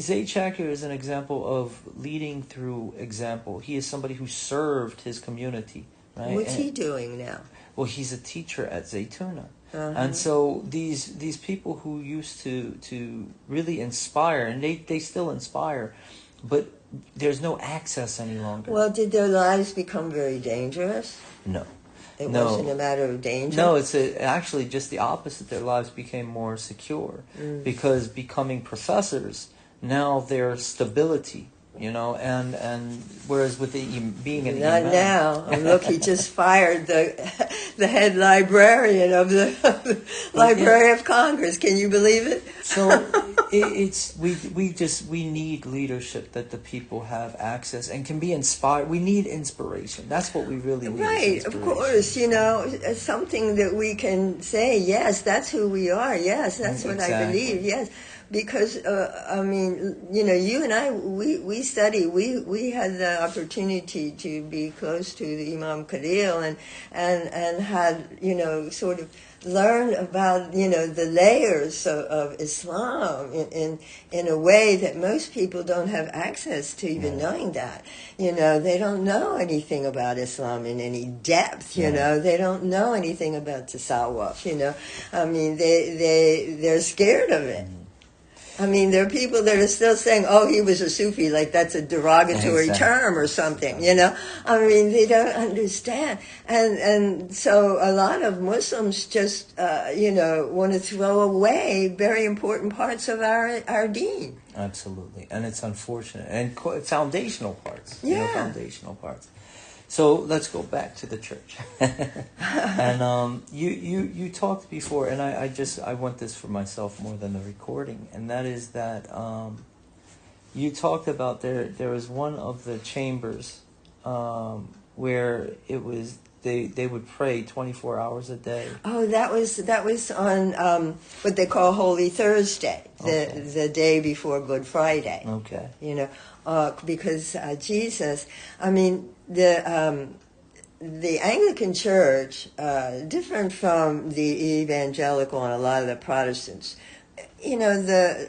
S1: Zaid Shakir is an example of leading through example. He is somebody who served his community. Right?
S2: What's he doing now?
S1: Well, he's a teacher at Zaytuna. And so these people who used to really inspire, and they still inspire, but there's no access any longer.
S2: Well, did their lives become very dangerous?
S1: No.
S2: It wasn't a matter of danger?
S1: No, it's actually just the opposite. Their lives became more secure because becoming professors, now their stability, and whereas with being an
S2: Not
S1: imam,
S2: now. Look, he just fired the head librarian of the Library of Congress. Can you believe it?
S1: So we need leadership, that the people have access and can be inspired. We need inspiration. That's what we really need.
S2: Right, of course. Something that we can say, yes, that's who we are. Yes, that's what I believe. Yes. Because, you and I, we study, we had the opportunity to be close to the Imam Khalil and had, sort of learn about, the layers of Islam in a way that most people don't have access to even knowing that. They don't know anything about Islam in any depth, They don't know anything about tasawwuf, they're scared of it. There are people that are still saying, oh, he was a Sufi, like that's a derogatory term or something, They don't understand. And so a lot of Muslims just, want to throw away very important parts of our deen.
S1: Absolutely. And it's unfortunate. And foundational parts.
S2: Yeah.
S1: Foundational parts. So let's go back to the church. And you talked before, and I want this for myself more than the recording, and that is that you talked about there was one of the chambers where it was they would pray 24 hours a day.
S2: Oh, that was on what they call Holy Thursday, the day before Good Friday.
S1: Okay.
S2: Because Jesus, the Anglican Church, different from the evangelical and a lot of the Protestants, the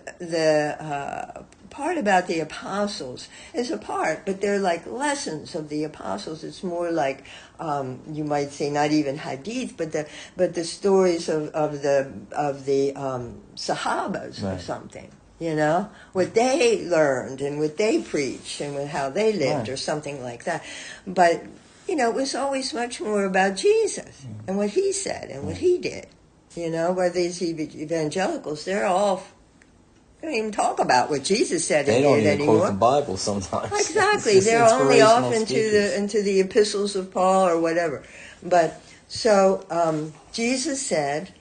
S2: part about the apostles is a part, but they're like lessons of the apostles. It's more like you might say not even hadith, but the stories of the Sahabas or something. What they learned and what they preached and how they lived or something like that. But, it was always much more about Jesus and what he said and what he did. Where these evangelicals, they don't even talk about what Jesus said and did anymore. They don't even
S1: quote the Bible sometimes.
S2: Exactly. They're only off into the epistles of Paul or whatever. But, so, Jesus said,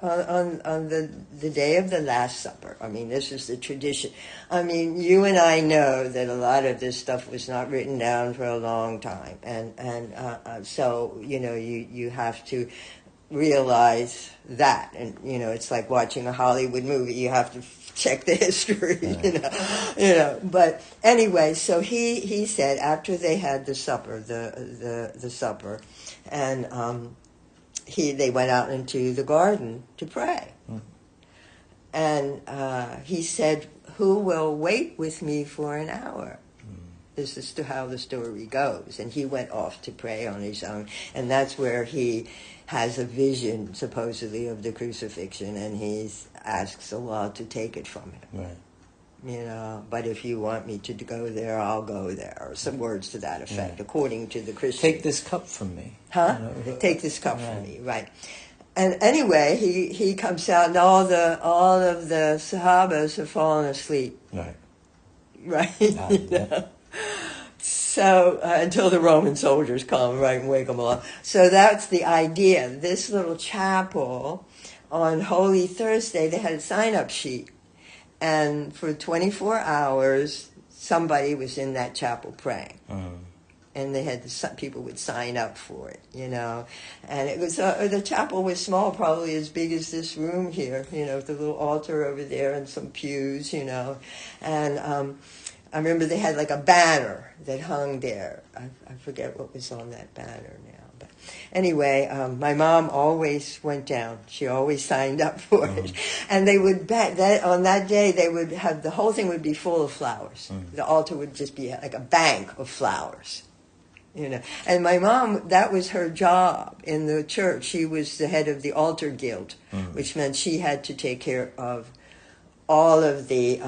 S2: on the day of the Last Supper. This is the tradition. You and I know that a lot of this stuff was not written down for a long time, and so you have to realize that, and it's like watching a Hollywood movie. You have to check the history, But anyway, so he said after they had the supper, the supper, and they went out into the garden to pray. And he said, "Who will wait with me for an hour?" This is how the story goes. And he went off to pray on his own. And that's where he has a vision, supposedly, of the crucifixion. And he asks Allah to take it from him.
S1: Right.
S2: You know, but if you want me to go there, I'll go there. Or some words to that effect, according to the Christian.
S1: Take this cup from me.
S2: Huh? You know? Take this cup from me, right. And anyway, he comes out, and all of the Sahabas have fallen asleep.
S1: Right.
S2: Right? You know? So, until the Roman soldiers come, right, and wake them up. So that's the idea. This little chapel, on Holy Thursday, they had a sign-up sheet. And for 24 hours, somebody was in that chapel praying. And they had people would sign up for it, you know. And it was the chapel was small, probably as big as this room here, you know, with the little altar over there and some pews, you know. And I remember they had like a banner that hung there. I forget what was on that banner now. But anyway, my mom always went down. She always signed up for it. And they would bet that on that day they would have, the whole thing would be full of flowers. The altar would just be like a bank of flowers. You know, and my mom, that was her job in the church. She was the head of the altar guild, which meant she had to take care of all of the,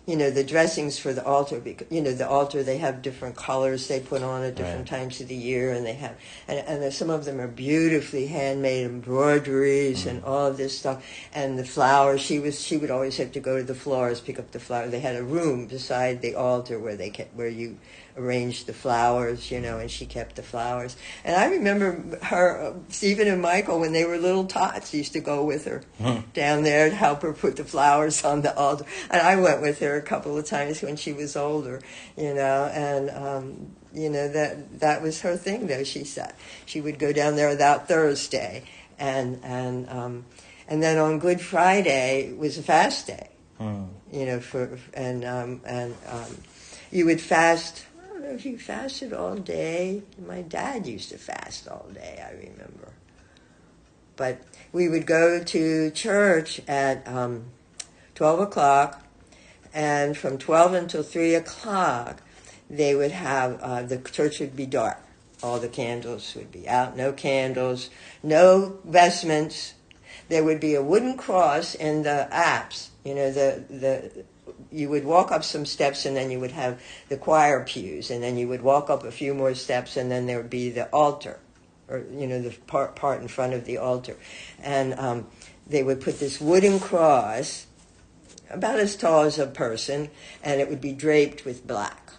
S2: you know, the dressings for the altar. Because, you know, the altar, they have different colors they put on at different times of the year, and they have, and some of them are beautifully handmade embroideries and all of this stuff. And the flowers, she would always have to go to the florist, pick up the flowers. They had a room beside the altar where you arranged the flowers, you know, and she kept the flowers. And I remember her, Stephen and Michael, when they were little tots, used to go with her down there to help her put the flowers on the altar. And I went with her a couple of times when she was older, you know, and you know, that was her thing, though. She would go down there that Thursday, and then on Good Friday was a fast day, you know, you would fast. I don't know if you fasted all day. My dad used to fast all day, I remember. But we would go to church at 12 o'clock, and from 12 until 3 o'clock, they would have, the church would be dark. All the candles would be out, no candles, no vestments. There would be a wooden cross in the apse, you know, you would walk up some steps, and then you would have the choir pews, and then you would walk up a few more steps, and then there would be the altar, or, you know, the part in front of the altar. And they would put this wooden cross, about as tall as a person, and it would be draped with black.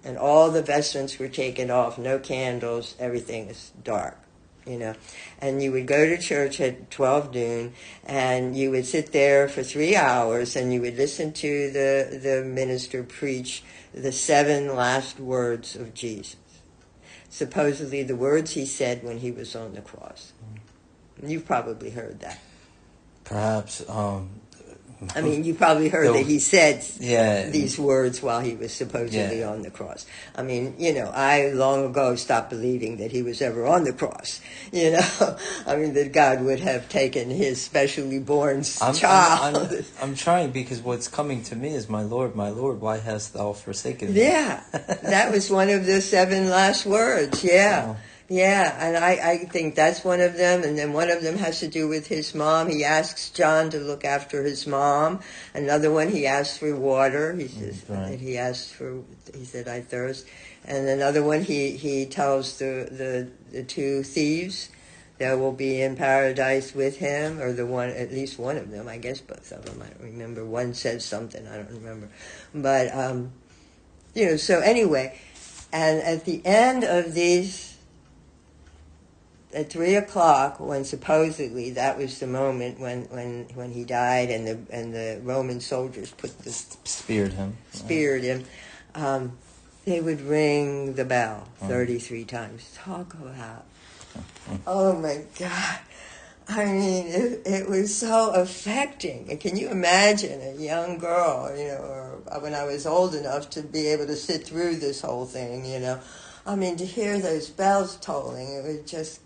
S2: And all the vestments were taken off, no candles, everything is dark. You know, and you would go to church at 12 noon, and you would sit there for 3 hours, and you would listen to the minister preach the 7 last words of Jesus. Supposedly the words he said when he was on the cross. You've probably heard that.
S1: Perhaps.
S2: I mean, you probably heard that he said these words while he was supposedly on the cross. I mean, you know, I long ago stopped believing that he was ever on the cross. You know, I mean, that God would have taken his specially born child.
S1: I'm trying, because what's coming to me is, my Lord, why hast thou forsaken me?
S2: Yeah, that was one of the 7 last words,
S1: Oh.
S2: Yeah, and I think that's one of them, and then one of them has to do with his mom. He asks John to look after his mom. Another one, he asks for water. He says that he said, I thirst. And another one, he tells the 2 thieves that will be in paradise with him, or at least one of them, I guess both of them. I don't remember. One says something, I don't remember. But, you know, so anyway, and at the end of these, at 3 o'clock, when supposedly that was the moment when he died, and the Roman soldiers
S1: speared him,
S2: they would ring the bell 33 times. Talk about, oh my God! I mean, it was so affecting. And can you imagine a young girl, you know, or when I was old enough to be able to sit through this whole thing, you know? I mean, to hear those bells tolling, it would just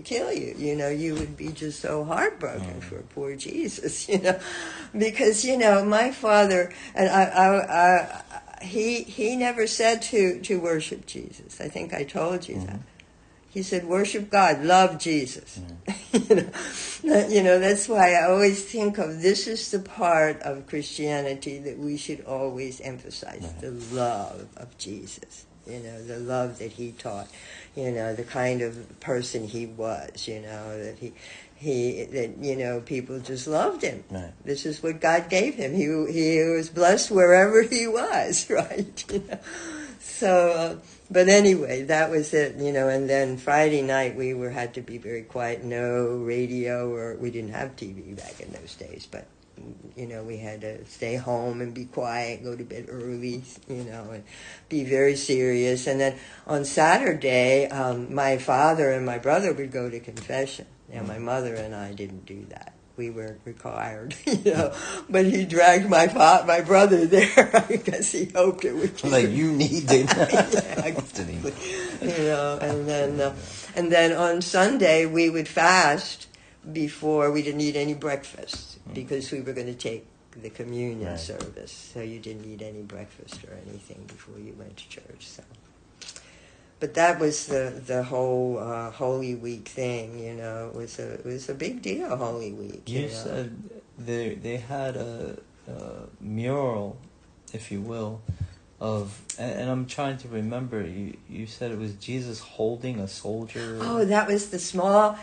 S2: kill you. You would be just so heartbroken for poor Jesus. Because my father and he never said to worship Jesus. I think I told you that. He said, worship God, love Jesus. That's why I always think of this is the part of Christianity that we should always emphasize, the love of Jesus. The love that he taught, the kind of person he was, that people just loved him. Right. This is what God gave him. He was blessed wherever he was, right? So, but anyway, that was it, and then Friday night we had to be very quiet, no radio, or we didn't have TV back in those days, but we had to stay home and be quiet, go to bed early, and be very serious. And then on Saturday, my father and my brother would go to confession. And my mother and I didn't do that. We weren't required, But he dragged my brother there. I guess he hoped it would.
S1: Like you need it.
S2: Yeah, exactly. And then on Sunday we would fast before we didn't eat any breakfast. Because we were going to take the communion service, so you didn't eat any breakfast or anything before you went to church. So, but that was the whole Holy Week thing. It was a big deal. Holy Week.
S1: You said they had a mural, if you will, and I'm trying to remember. You said it was Jesus holding a soldier.
S2: Oh, that was the small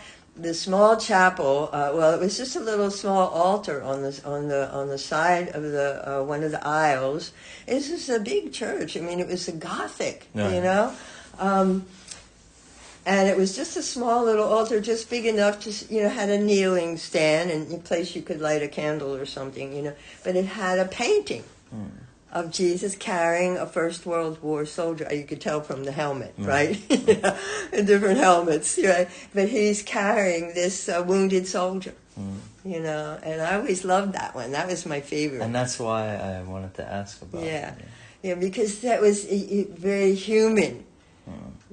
S2: chapel. Well, it was just a little small altar on the side of the one of the aisles. This is a big church. I mean, it was a Gothic, and it was just a small little altar, just big enough to had a kneeling stand and a place you could light a candle or something, But it had a painting of Jesus carrying a First World War soldier. You could tell from the helmet, right? Different helmets, right? But he's carrying this wounded soldier, and I always loved that one. That was my favorite.
S1: And that's why I wanted to ask about it.
S2: Yeah, because that was very human.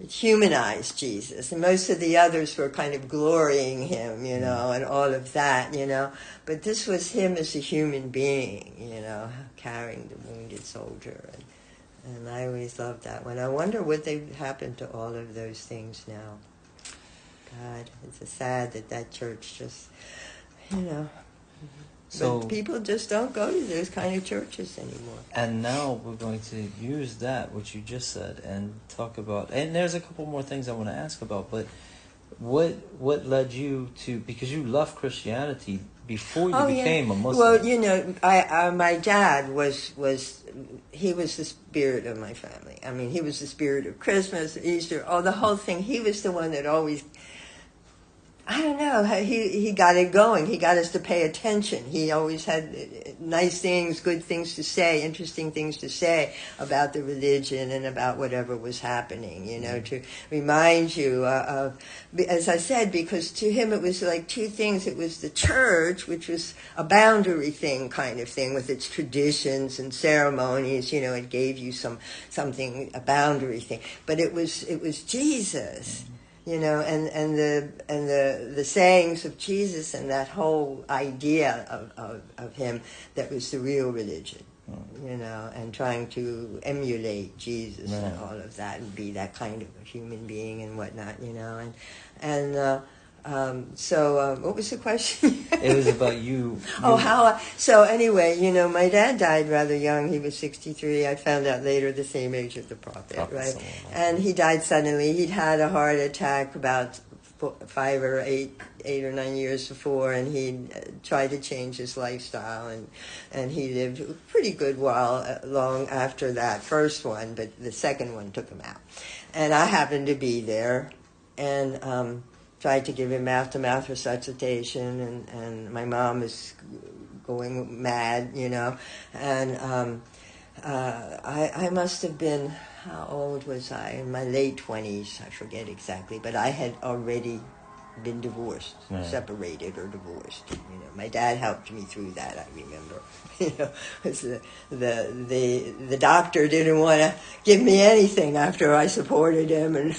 S2: It humanized Jesus, and most of the others were kind of glorying him, and all of that, But this was him as a human being, carrying the wounded soldier, and I always loved that one. I wonder what happened to all of those things now. God, it's sad that church just, So, but people just don't go to those kind of churches anymore.
S1: And now we're going to use that, what you just said, and talk about, and there's a couple more things I want to ask about, but what led you to, because you loved Christianity before you became a Muslim.
S2: Well, my dad was he was the spirit of my family. I mean, he was the spirit of Christmas, Easter, the whole thing. He was the one that always, I don't know, he got it going. He got us to pay attention. He always had nice things, good things to say, interesting things to say about the religion and about whatever was happening, to remind you of, as I said, because to him it was like two things. It was the church, which was a boundary thing kind of thing with its traditions and ceremonies, it gave you something, a boundary thing. But it was Jesus. And the sayings of Jesus and that whole idea of him, that was the real religion, and trying to emulate Jesus and all of that and be that kind of a human being and whatnot, So what was the question?
S1: It was about you.
S2: So anyway, my dad died rather young. He was 63. I found out later, the same age as the Prophet, right? And he died suddenly. He'd had a heart attack about 5 or 8 or 9 years before, and he tried to change his lifestyle, and he lived a pretty good while long after that first one, but the second one took him out. And I happened to be there, and tried to give him mouth-to-mouth resuscitation, and my mom was going mad, and I must have been, how old was I? In my late 20s, I forget exactly, but I had already been divorced,
S1: right.
S2: separated or divorced. You know, my dad helped me through that. I remember. You know, 'cause the doctor didn't want to give me anything after I supported him and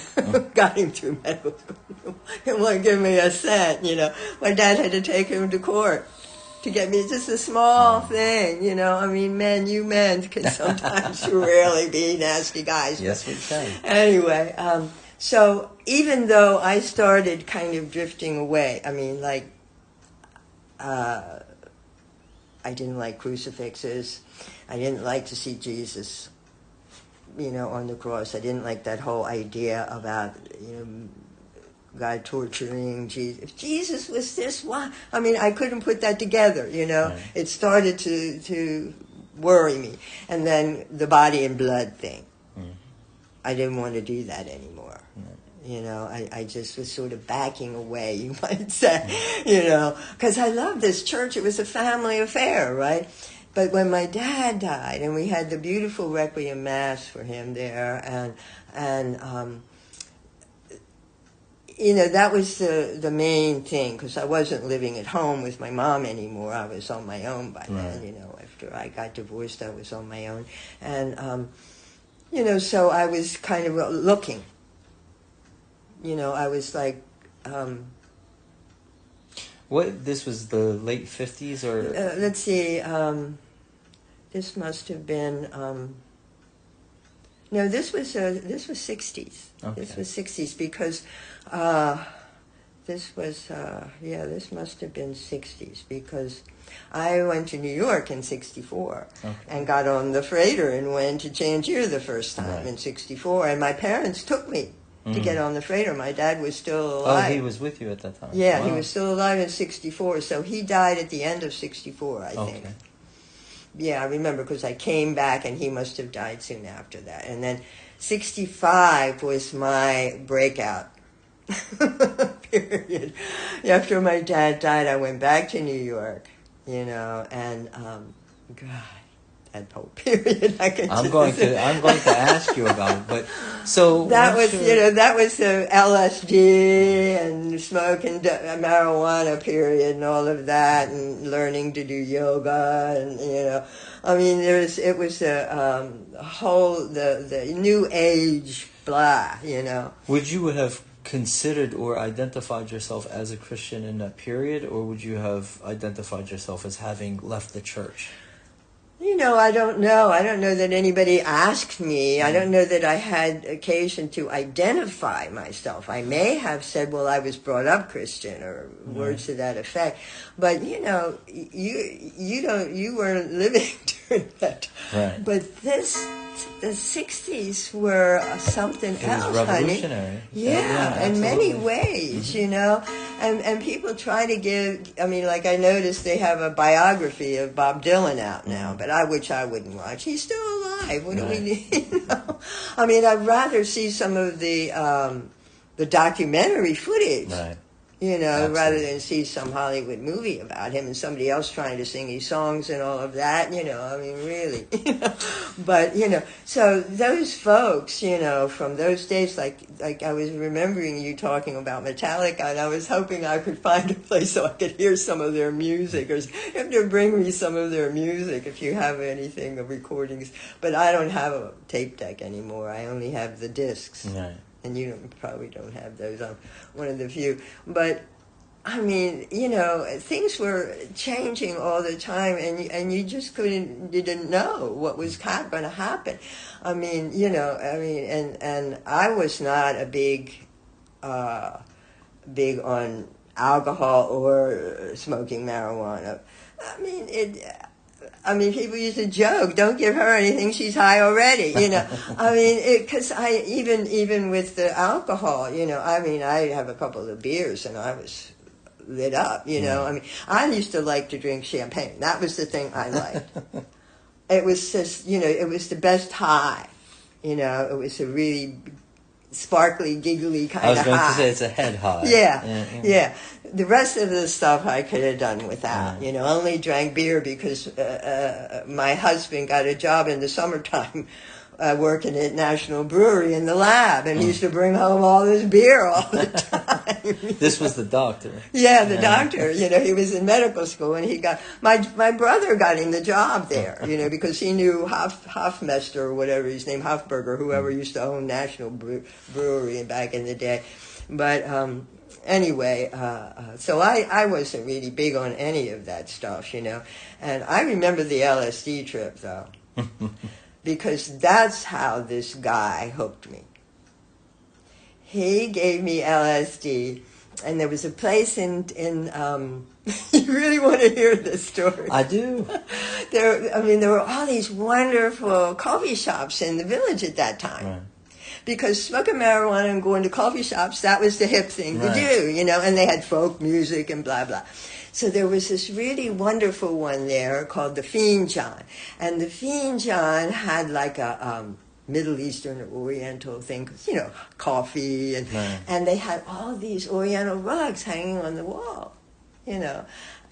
S2: got him through medical school. He didn't want to give me a cent. You know, my dad had to take him to court to get me just a small thing. You know, I mean, you men can sometimes really be nasty guys.
S1: Yes, we can.
S2: Anyway. So even though I started kind of drifting away, I mean, like, I didn't like crucifixes. I didn't like to see Jesus, you know, on the cross. I didn't like that whole idea about, you know, God torturing Jesus. If Jesus was this, why? I mean, I couldn't put that together, you know. Right. It started to worry me. And then the body and blood thing. I didn't want to do that anymore. You know, I just was sort of backing away, you might say, you know, because I loved this church. It was a family affair, right? But when my dad died, and we had the beautiful Requiem Mass for him there, and you know, that was the main thing, because I wasn't living at home with my mom anymore. I was on my own by then, you know. After I got divorced, I was on my own. And, you know, so I was kind of looking. You know, I was like...
S1: What, this was the late 50s, or...?
S2: Let's see, this must have been... no, this was 60s. Okay. This was 60s, because this must have been 60s, because I went to New York in 64 and got on the freighter and went to Tangier the first time in 64, and my parents took me to get on the freighter. My dad was still alive.
S1: Oh, he was with you at that time?
S2: Yeah, he was still alive in 64, so he died at the end of 64, I think.
S1: Okay.
S2: Yeah, I remember, because I came back and he must have died soon after that. And then 65 was my breakout period. After my dad died, I went back to New York, you know, and God, that whole period. I'm
S1: going to ask you about it, but so
S2: that was that was the LSD and smoking marijuana period and all of that, and learning to do yoga, and you know, I mean, it was a whole the new age blah, you know.
S1: Would you have considered or identified yourself as a Christian in that period, or would you have identified yourself as having left the church?
S2: You know, I don't know. I don't know that anybody asked me. I don't know that I had occasion to identify myself. I may have said, well, I was brought up Christian, or words to that effect. But, you know, you weren't living during that. Right. But the 60s were something else,
S1: honey. It was revolutionary.
S2: Honey. Yeah, in many ways, you know. And people try to give, I mean, like I noticed they have a biography of Bob Dylan out now, but which I wouldn't watch. He's still alive. What do we need? You know? I mean, I'd rather see some of the documentary footage. Right. You know, absolutely, rather than see some Hollywood movie about him and somebody else trying to sing his songs and all of that, you know, I mean, really. You know? But, you know, so those folks, you know, from those days, like I was remembering you talking about Metallica, and I was hoping I could find a place so I could hear some of their music, or you have to bring me some of their music if you have anything of recordings. But I don't have a tape deck anymore. I only have the discs. Right. And you probably don't have those. I'm one of the few. But, I mean, you know, things were changing all the time, and you just didn't know what was going to happen. I mean, you know, and I was not a big on alcohol or smoking marijuana. I mean, people used to joke, don't give her anything, she's high already, you know. I mean, because even with the alcohol, you know, I mean, I have a couple of beers and I was lit up, you know. I mean, I used to like to drink champagne. That was the thing I liked. It was just, you know, it was the best high, you know. It was a really sparkly, giggly kind of high. I was going to say
S1: it's a head high.
S2: Yeah. The rest of the stuff I could have done without. You know, only drank beer because my husband got a job in the summertime working at National Brewery in the lab, and he used to bring home all this beer all the time.
S1: This was the doctor.
S2: Yeah, the doctor. He was in medical school, and he got my brother got him the job there. Because he knew Hofmeister or whatever his name, Hofberger, whoever used to own National Brewery back in the day. But anyway, so I wasn't really big on any of that stuff, And I remember the LSD trip though, because that's how this guy hooked me. He gave me LSD, and there was a place in you really want to hear this story?
S1: I do.
S2: There were all these wonderful coffee shops in the village at that time.
S1: Right.
S2: Because smoking marijuana and going to coffee shops, that was the hip thing to do, and they had folk music and blah, blah. So there was this really wonderful one there called the Fiend John. And the Fiend John had like a Middle Eastern or Oriental thing, coffee, and they had all these Oriental rugs hanging on the wall,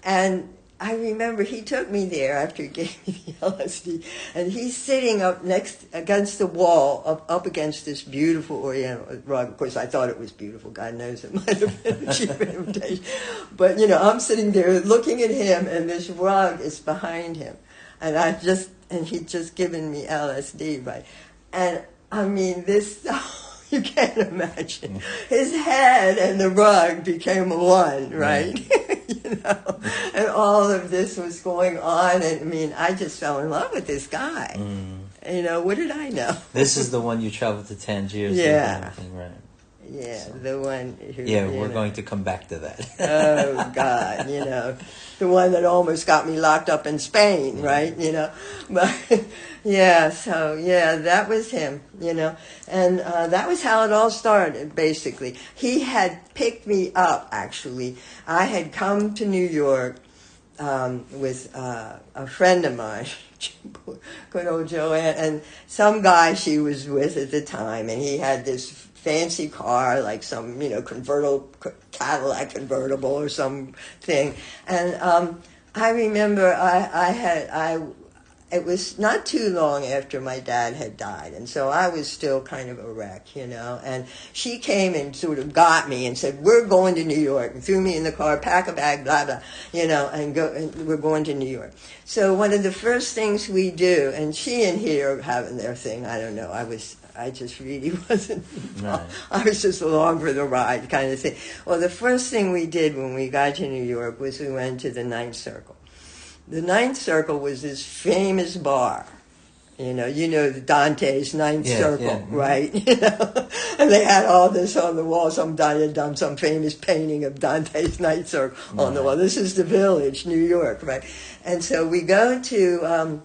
S2: And I remember he took me there after he gave me the LSD, and he's sitting up against the wall, up against this beautiful Oriental rug. Of course, I thought it was beautiful. God knows it might have been a cheap imitation. But, I'm sitting there looking at him, and this rug is behind him. And he'd just given me LSD, right? And, this... You can't imagine. His head and the rug became one, right? And all of this was going on. And I just fell in love with this guy. What did I know?
S1: This is the one you traveled to Tangier.
S2: Yeah.
S1: Right.
S2: Yeah, so. The one who...
S1: Yeah, we're going to come back to that.
S2: Oh, God, the one that almost got me locked up in Spain, right? But, that was him, And that was how it all started, basically. He had picked me up, actually. I had come to New York with a friend of mine, good old Joanne, and some guy she was with at the time, and he had this fancy car, like some, convertible, Cadillac convertible or something. And I remember it was not too long after my dad had died, and so I was still kind of a wreck, and she came and sort of got me and said, we're going to New York, and threw me in the car, pack a bag, blah, blah, and we're going to New York. So one of the first things we do, and she and he are having their thing, I don't know, I just really wasn't involved. I was just along for the ride kind of thing. Well, the first thing we did when we got to New York was we went to the Ninth Circle. The Ninth Circle was this famous bar. The Dante's Ninth Circle, right? And they had all this on the wall. Somebody had done some famous painting of Dante's Ninth Circle on the wall. This is the Village, New York, right? And so we go to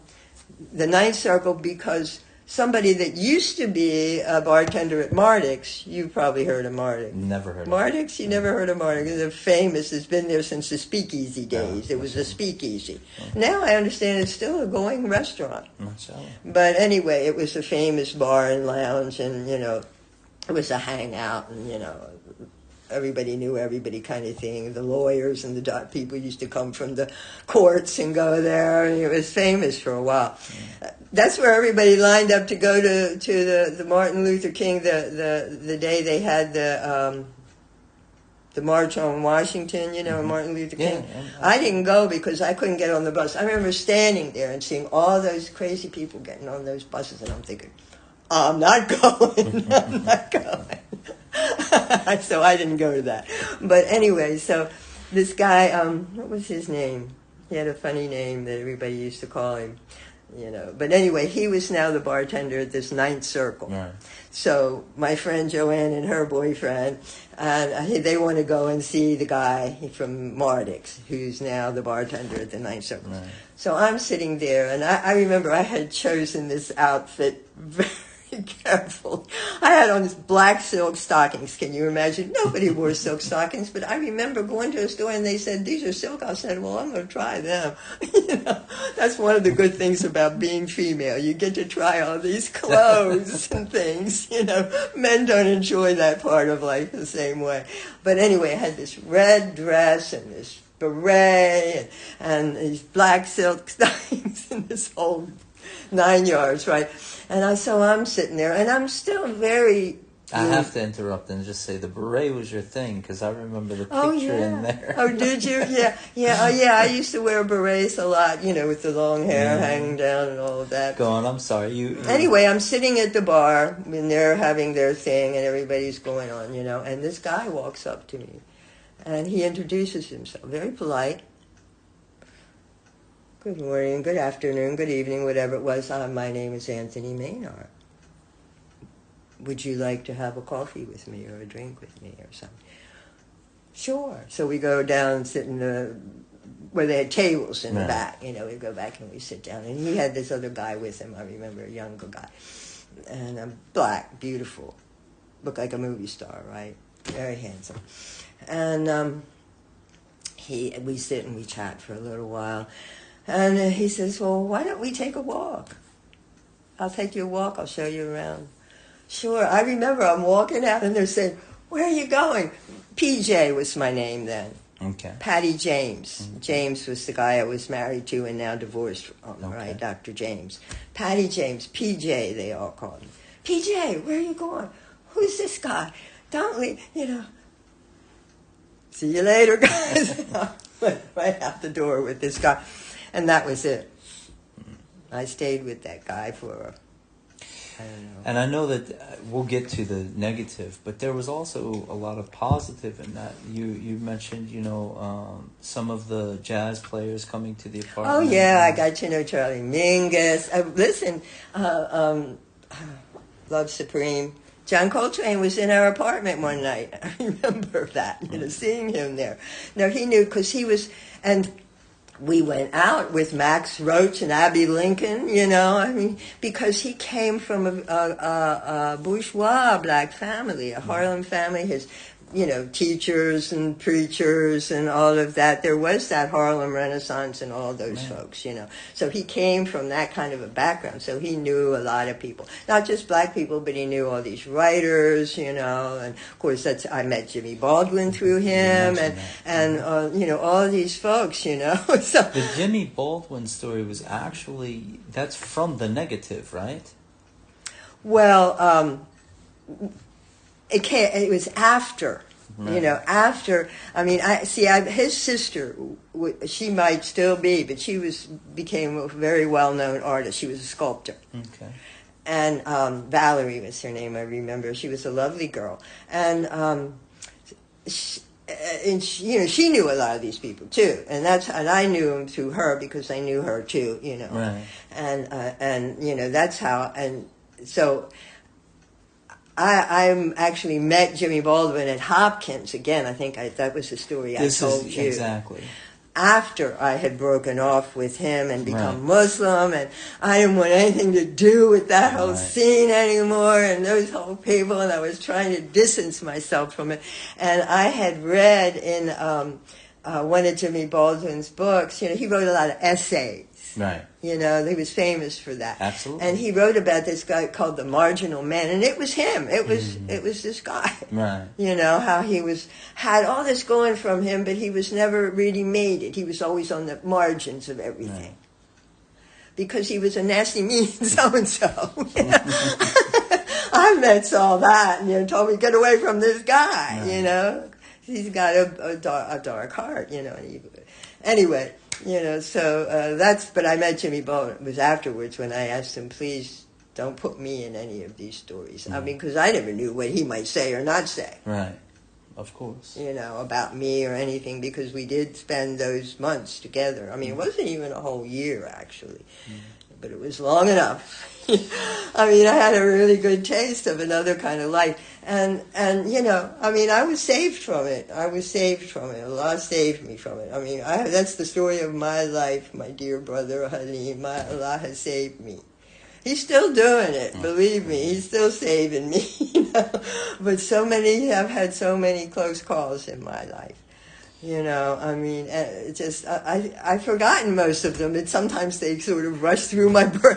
S2: the Ninth Circle because somebody that used to be a bartender at Marduk's, you've probably heard of Marduk.
S1: Never heard of
S2: Marduk's? You never heard of Marduk. They're famous. It's been there since the speakeasy days. It was a speakeasy. Now I understand it's still a going restaurant. But anyway, it was a famous bar and lounge, and, it was a hangout, and, everybody knew everybody kind of thing. The lawyers and the people used to come from the courts and go there, and it was famous for a while. That's where everybody lined up to go to the Martin Luther King, the day they had the March on Washington, Martin Luther King. I didn't go because I couldn't get on the bus. I remember standing there and seeing all those crazy people getting on those buses, and I'm thinking, I'm not going. I'm not going. So I didn't go to that. But anyway, so this guy, what was his name? He had a funny name that everybody used to call him. But anyway, he was now the bartender at this Ninth Circle. Right. So my friend Joanne and her boyfriend, they want to go and see the guy from Marduk's, who's now the bartender at the Ninth Circle. Right. So I'm sitting there, and I remember I had chosen this outfit very careful. I had on these black silk stockings. Can you imagine? Nobody wore silk stockings, but I remember going to a store and they said, these are silk. I said, well, I'm going to try them. That's one of the good things about being female. You get to try all these clothes and things. Men don't enjoy that part of life the same way. But anyway, I had this red dress and this beret and these black silk stockings and this whole 9 yards, right? And so I'm sitting there, and I'm still very
S1: I have to interrupt and just say the beret was your thing, because I remember the picture in there.
S2: Oh, did you? Yeah, yeah. Oh, yeah. I used to wear berets a lot, with the long hair hanging down and all of that.
S1: Go on. I'm sorry. You.
S2: Anyway, I'm sitting at the bar when they're having their thing and everybody's going on, and this guy walks up to me, and he introduces himself, very polite. Good morning, good afternoon, good evening, whatever it was. My name is Anthony Maynard. Would you like to have a coffee with me or a drink with me or something? Sure. So we go down and sit where they had tables in the back. We go back and we sit down. And he had this other guy with him, I remember, a younger guy. And black, beautiful. Looked like a movie star, right? Very handsome. And we sit and we chat for a little while. And he says, well, why don't we take a walk? I'll take you a walk. I'll show you around. Sure. I remember I'm walking out and they're saying, where are you going? PJ was my name then.
S1: Okay.
S2: Patty James. Mm-hmm. James was the guy I was married to and now divorced from, right? Dr. James. Patty James. PJ, they all called him. PJ, where are you going? Who's this guy? Don't leave, See you later, guys. I went right out the door with this guy. And that was it. I stayed with that guy for I don't know.
S1: And I know that we'll get to the negative, but there was also a lot of positive in that. You mentioned, some of the jazz players coming to the apartment.
S2: Oh, yeah, I got to know Charlie Mingus. Listen, Love Supreme. John Coltrane was in our apartment one night. I remember that, seeing him there. No, he knew because he was, and we went out with Max Roach and Abby Lincoln, because he came from a bourgeois black family, a Harlem family. His, teachers and preachers and all of that. There was that Harlem Renaissance and all those folks, So he came from that kind of a background. So he knew a lot of people, not just black people, but he knew all these writers, And of course, I met Jimmy Baldwin through him, and all these folks, So
S1: the Jimmy Baldwin story was actually that's from the negative, right?
S2: Well, it was after.
S1: Right.
S2: After, his sister, she might still be, but she became a very well-known artist. She was a sculptor.
S1: Okay.
S2: And Valerie was her name, I remember. She was a lovely girl. And, she knew a lot of these people, too. And I knew them through her because I knew her, too,
S1: Right.
S2: And that's how, and so I actually met Jimmy Baldwin at Hopkins again. I think that was the story I told you.
S1: Exactly.
S2: After I had broken off with him and become Muslim, and I didn't want anything to do with that whole scene anymore and those whole people, and I was trying to distance myself from it. And I had read in one of Jimmy Baldwin's books, he wrote a lot of essays.
S1: Right.
S2: He was famous for that.
S1: Absolutely.
S2: And he wrote about this guy called the Marginal Man, and it was him. It was this guy.
S1: Right.
S2: How he had all this going from him, but he was never really made it. He was always on the margins of everything. Right. Because he was a nasty, mean so-and-so. I met all that, and told me, get away from this guy,
S1: right.
S2: He's got a dark heart, Anyway. But I met Jimmy Baldwin. It was afterwards when I asked him, please don't put me in any of these stories. Mm-hmm. Because I never knew what he might say or not say.
S1: Right. Of course.
S2: About me or anything, because we did spend those months together. It wasn't even a whole year, actually. Mm-hmm. But it was long enough. I had a really good taste of another kind of life. And I was saved from it. Allah saved me from it. That's the story of my life, my dear brother Halim. Allah has saved me. He's still doing it, believe me. He's still saving me. But so many have had so many close calls in my life. I've forgotten most of them, and sometimes they sort of rush through my brain.